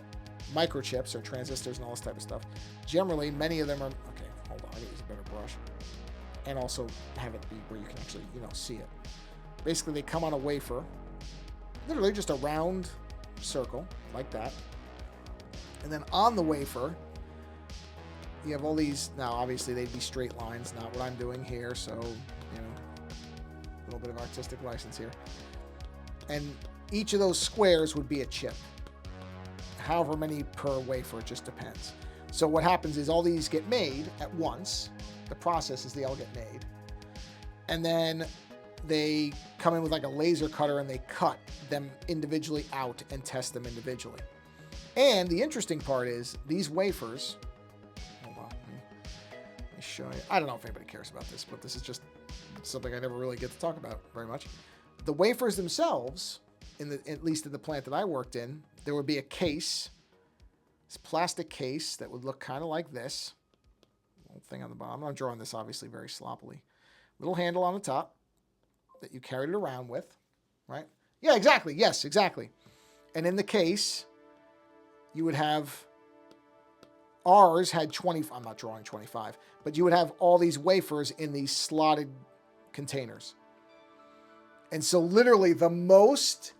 microchips or transistors and all this type of stuff, generally many of them are, okay, hold on, I gotta use a better brush. And also have it be where you can actually, see it. Basically they come on a wafer, literally just a round circle like that. And then on the wafer, you have all these, now obviously they'd be straight lines, not what I'm doing here, so, a little bit of artistic license here. And each of those squares would be a chip. However many per wafer, it just depends. So what happens is all these get made at once. The process is they all get made. And then they come in with like a laser cutter and they cut them individually out and test them individually. And the interesting part is these wafers, hold on, let me show you. I don't know if anybody cares about this, but this is just something I never really get to talk about very much. The wafers themselves, at least in the plant that I worked in, there would be a case, this plastic case that would look kind of like this. Little thing on the bottom. I'm drawing this obviously very sloppily. Little handle on the top that you carried it around with, right? Yeah, exactly. Yes, exactly. And in the case, you would have, ours had 20, I'm not drawing 25, but you would have all these wafers in these slotted containers. And so literally the most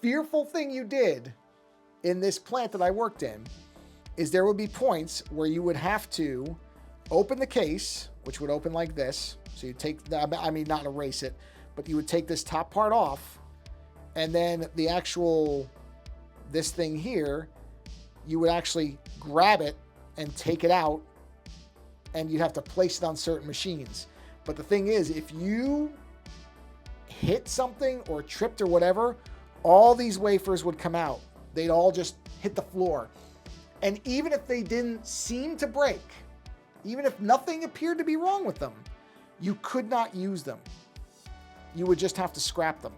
fearful thing you did in this plant that I worked in is there would be points where you would have to open the case, which would open like this. So you take, not erase it, but you would take this top part off, and then the actual, this thing here, you would actually grab it and take it out, and you'd have to place it on certain machines. But the thing is, if you hit something or tripped or whatever, all these wafers would come out. They'd all just hit the floor. And even if they didn't seem to break, even if nothing appeared to be wrong with them, you could not use them. You would just have to scrap them.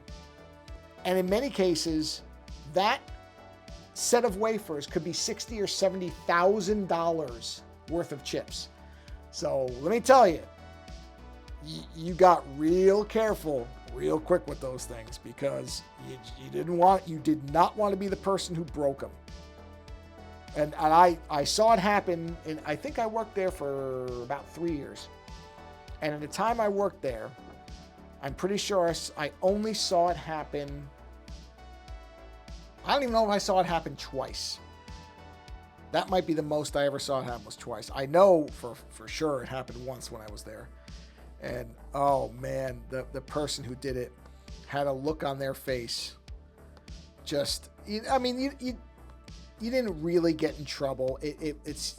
And in many cases, that set of wafers could be $60,000 or $70,000 worth of chips. So let me tell you, you got real careful real quick with those things because you did not want to be the person who broke them. And I saw it happen, and I think I worked there for about 3 years. And at the time I worked there, I'm pretty sure I only saw it happen. I don't even know if I saw it happen twice. That might be the most I ever saw it happen was twice. I know for sure it happened once when I was there. And oh man, the person who did it had a look on their face. Just, I mean, you didn't really get in trouble. It's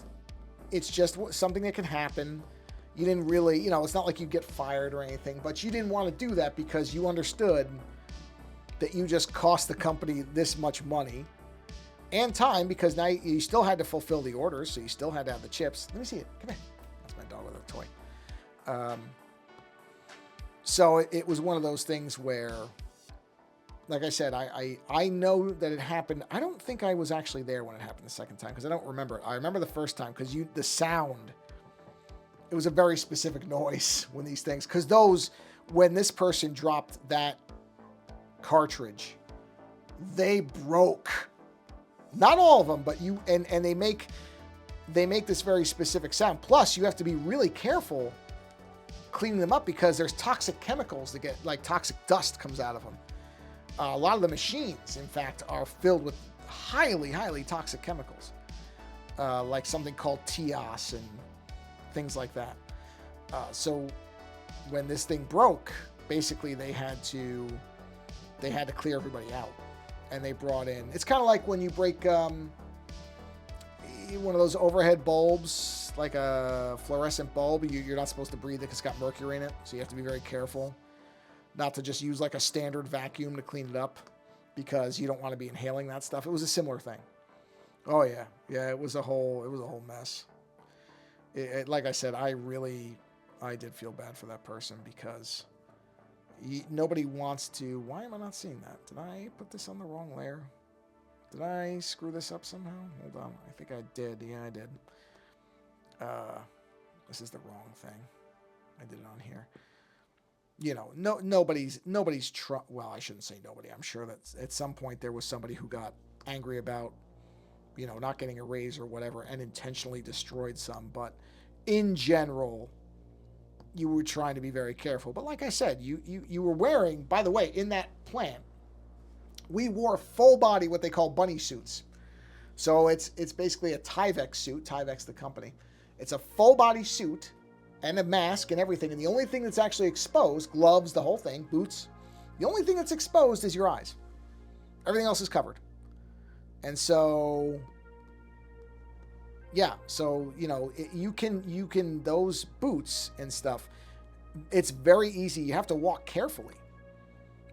just something that can happen. You didn't really, it's not like you get fired or anything, but you didn't want to do that because you understood that you just cost the company this much money and time because now you still had to fulfill the orders, so you still had to have the chips. Let me see it. Come here. That's my dog with a toy. So it was one of those things where, like I said, I know that it happened. I don't think I was actually there when it happened the second time because I don't remember it. I remember the first time because the sound, it was a very specific noise when these things, because when this person dropped that cartridge, they broke. Not all of them, but and they make this very specific sound. Plus, you have to be really careful cleaning them up because there's toxic chemicals that get, like toxic dust comes out of them. A lot of the machines, in fact, are filled with highly, highly toxic chemicals, like something called TIAS and things like that. So when this thing broke, basically they had to clear everybody out, and they brought in. It's kind of like when you break one of those overhead bulbs, like a fluorescent bulb. You're not supposed to breathe it because it's got mercury in it, so you have to be very careful not to just use like a standard vacuum to clean it up because you don't want to be inhaling that stuff. It was a similar thing. Oh yeah, it was a whole mess. Like I said, I did feel bad for that person because nobody wants to. Why am I not seeing that? Did I put this on the wrong layer? Did I screw this up somehow? Hold on. I think I did. Yeah, I did. This is the wrong thing. I did it on here. You know, nobody's well, I shouldn't say nobody. I'm sure that at some point there was somebody who got angry about, you know, not getting a raise or whatever and intentionally destroyed some. But in general, you were trying to be very careful. But like I said, you were wearing, by the way, in that plant, we wore full body, what they call bunny suits. So it's basically a Tyvek suit, Tyvek's the company. It's a full body suit and a mask and everything. And the only thing that's actually exposed, gloves, the whole thing, boots, the only thing that's exposed is your eyes. Everything else is covered. And so, yeah, so, you know, you can, those boots and stuff, it's very easy. You have to walk carefully.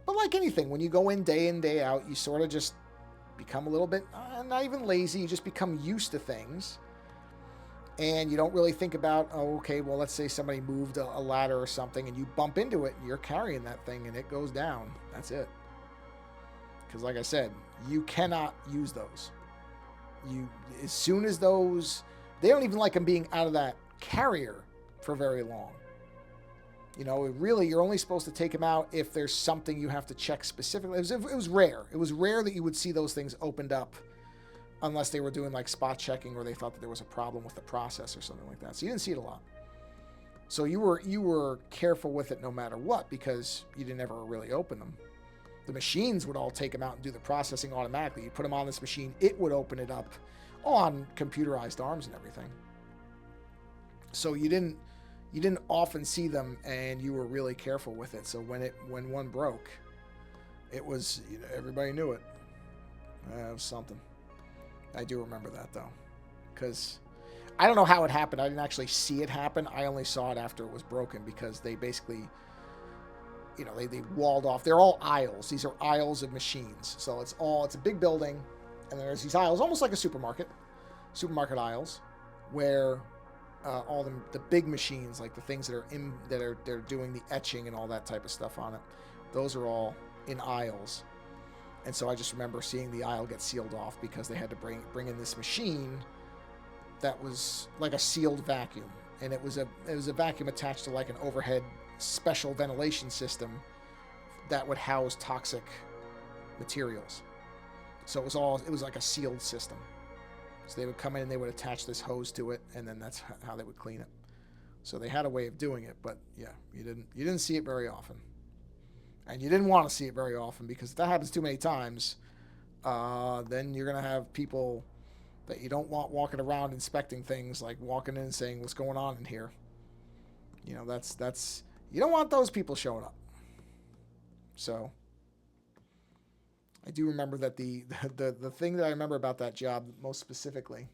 But like anything, when you go in, day out, you sort of just become a little bit, not even lazy, you just become used to things. And you don't really think about, oh, okay, well, let's say somebody moved a ladder or something and you bump into it and you're carrying that thing and it goes down. That's it. Because like I said, you cannot use those. As soon as those, they don't even like them being out of that carrier for very long. You know, really, you're only supposed to take them out if there's something you have to check specifically. It was rare. It was rare that you would see those things opened up unless they were doing like spot checking or they thought that there was a problem with the process or something like that. So you didn't see it a lot. So you were careful with it no matter what because you didn't ever really open them. The machines would all take them out and do the processing automatically. You put them on this machine, it would open it up on computerized arms and everything. So you didn't often see them, and you were really careful with it. So when one broke, it was, you know, everybody knew it. It was something. I do remember that though, because I don't know how it happened. I didn't actually see it happen. I only saw it after it was broken because they basically, you know, they walled off. They're all aisles. These are aisles of machines. So it's a big building, and there's these aisles, almost like a supermarket aisles, where all the big machines, like the things they're doing the etching and all that type of stuff on it, those are all in aisles. And so I just remember seeing the aisle get sealed off because they had to bring in this machine that was like a sealed vacuum, and it was a vacuum attached to like an overhead special ventilation system that would house toxic materials. So it was like a sealed system. So they would come in and they would attach this hose to it, and then that's how they would clean it. So they had a way of doing it, but yeah, you didn't see it very often. And you didn't want to see it very often because if that happens too many times, then you're going to have people that you don't want walking around inspecting things, like walking in and saying, what's going on in here? You know, that's you don't want those people showing up. So I do remember that the thing that I remember about that job most specifically.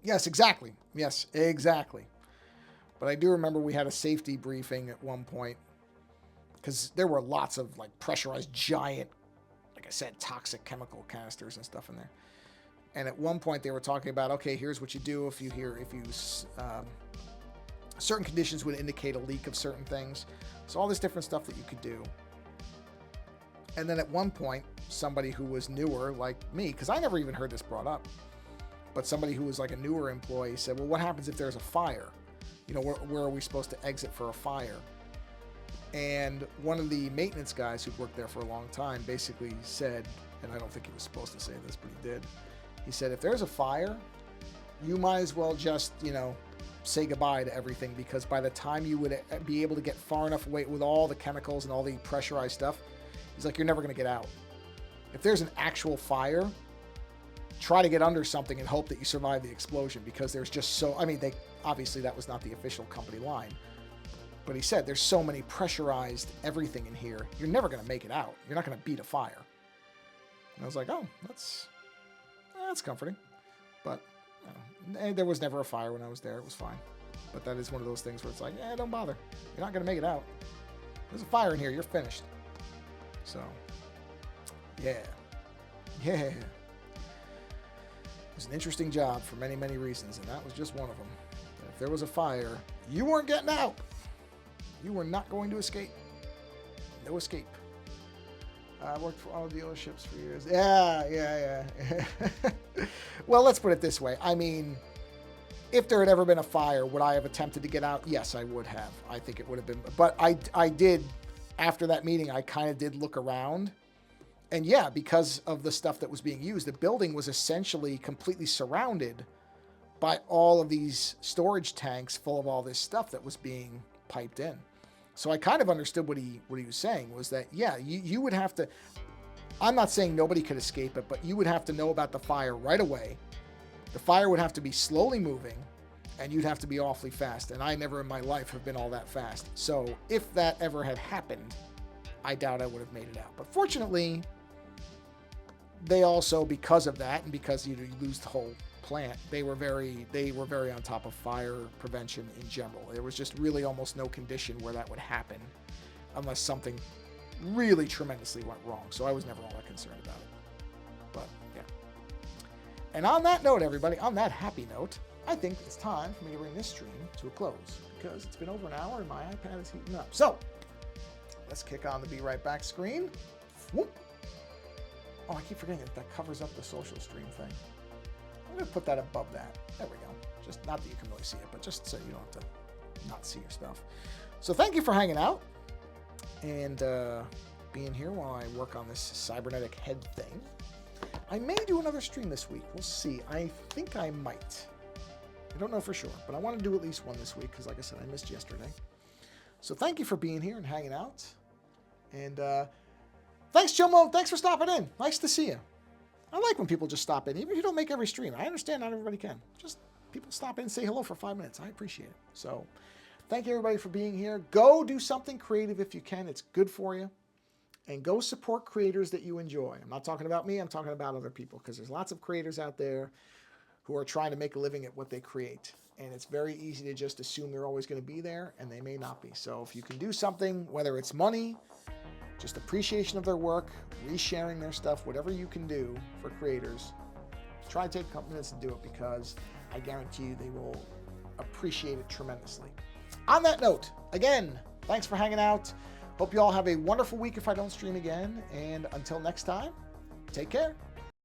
Yes, exactly. But I do remember we had a safety briefing at one point because there were lots of like pressurized giant, like I said, toxic chemical canisters and stuff in there. And at one point they were talking about, okay, here's what you do if certain conditions would indicate a leak of certain things. So all this different stuff that you could do. And then at one point, somebody who was newer, like me, because I never even heard this brought up, but somebody who was like a newer employee said, well, what happens if there's a fire? You know, where are we supposed to exit for a fire? And one of the maintenance guys who'd worked there for a long time basically said, and I don't think he was supposed to say this, but he did. He said, if there's a fire, you might as well just, you know, say goodbye to everything, because by the time you would be able to get far enough away with all the chemicals and all the pressurized stuff, he's like, you're never going to get out. If there's an actual fire, try to get under something and hope that you survive the explosion, because there's just so, I mean, obviously that was not the official company line, but he said there's so many pressurized everything in here, you're never going to make it out. You're not going to beat a fire. And I was like, oh, that's comforting. But there was never a fire when I was there. It was fine. But that is one of those things where it's like, yeah, don't bother. You're not going to make it out. There's a fire in here. You're finished. So, yeah. It was an interesting job for many, many reasons, and that was just one of them. And if there was a fire, you weren't getting out. You were not going to escape. No escape. I worked for auto dealerships for years. Yeah. Well, let's put it this way. I mean, if there had ever been a fire, would I have attempted to get out? Yes, I would have. I think it would have been. But I did, after that meeting, I kind of did look around. And yeah, because of the stuff that was being used, the building was essentially completely surrounded by all of these storage tanks full of all this stuff that was being piped in. So I kind of understood what he was saying, was that, yeah, you would have to, I'm not saying nobody could escape it, but you would have to know about the fire right away. The fire would have to be slowly moving, and you'd have to be awfully fast. And I never in my life have been all that fast. So if that ever had happened, I doubt I would have made it out. But fortunately, they also, because of that, and because you lose the whole plant, they were very on top of fire prevention in general. There was just really almost no condition where that would happen unless something really tremendously went wrong. So I was never all that concerned about it. But yeah. And on that note, everybody, on that happy note, I think it's time for me to bring this stream to a close because it's been over an hour and my iPad is heating up. So let's kick on the Be Right Back screen. Whoop. Oh, I keep forgetting that covers up the social stream thing. I'm going to put that above that. There we go. Just not that you can really see it, but just so you don't have to not see your stuff. So thank you for hanging out and being here while I work on this cybernetic head thing. I may do another stream this week. We'll see. I think I might. I don't know for sure, but I want to do at least one this week because, like I said, I missed yesterday. So thank you for being here and hanging out. And thanks, Jomo. Thanks for stopping in. Nice to see you. I like when people just stop in, even if you don't make every stream. I understand not everybody can. Just people stop in and say hello for 5 minutes. I appreciate it. So thank you, everybody, for being here. Go do something creative if you can. It's good for you. And go support creators that you enjoy. I'm not talking about me. I'm talking about other people because there's lots of creators out there who are trying to make a living at what they create. And it's very easy to just assume they're always going to be there, and they may not be. So if you can do something, whether it's money, just appreciation of their work, resharing their stuff, whatever you can do for creators, try to take a couple minutes to do it because I guarantee you they will appreciate it tremendously. On that note, again, thanks for hanging out. Hope you all have a wonderful week if I don't stream again. And until next time, take care.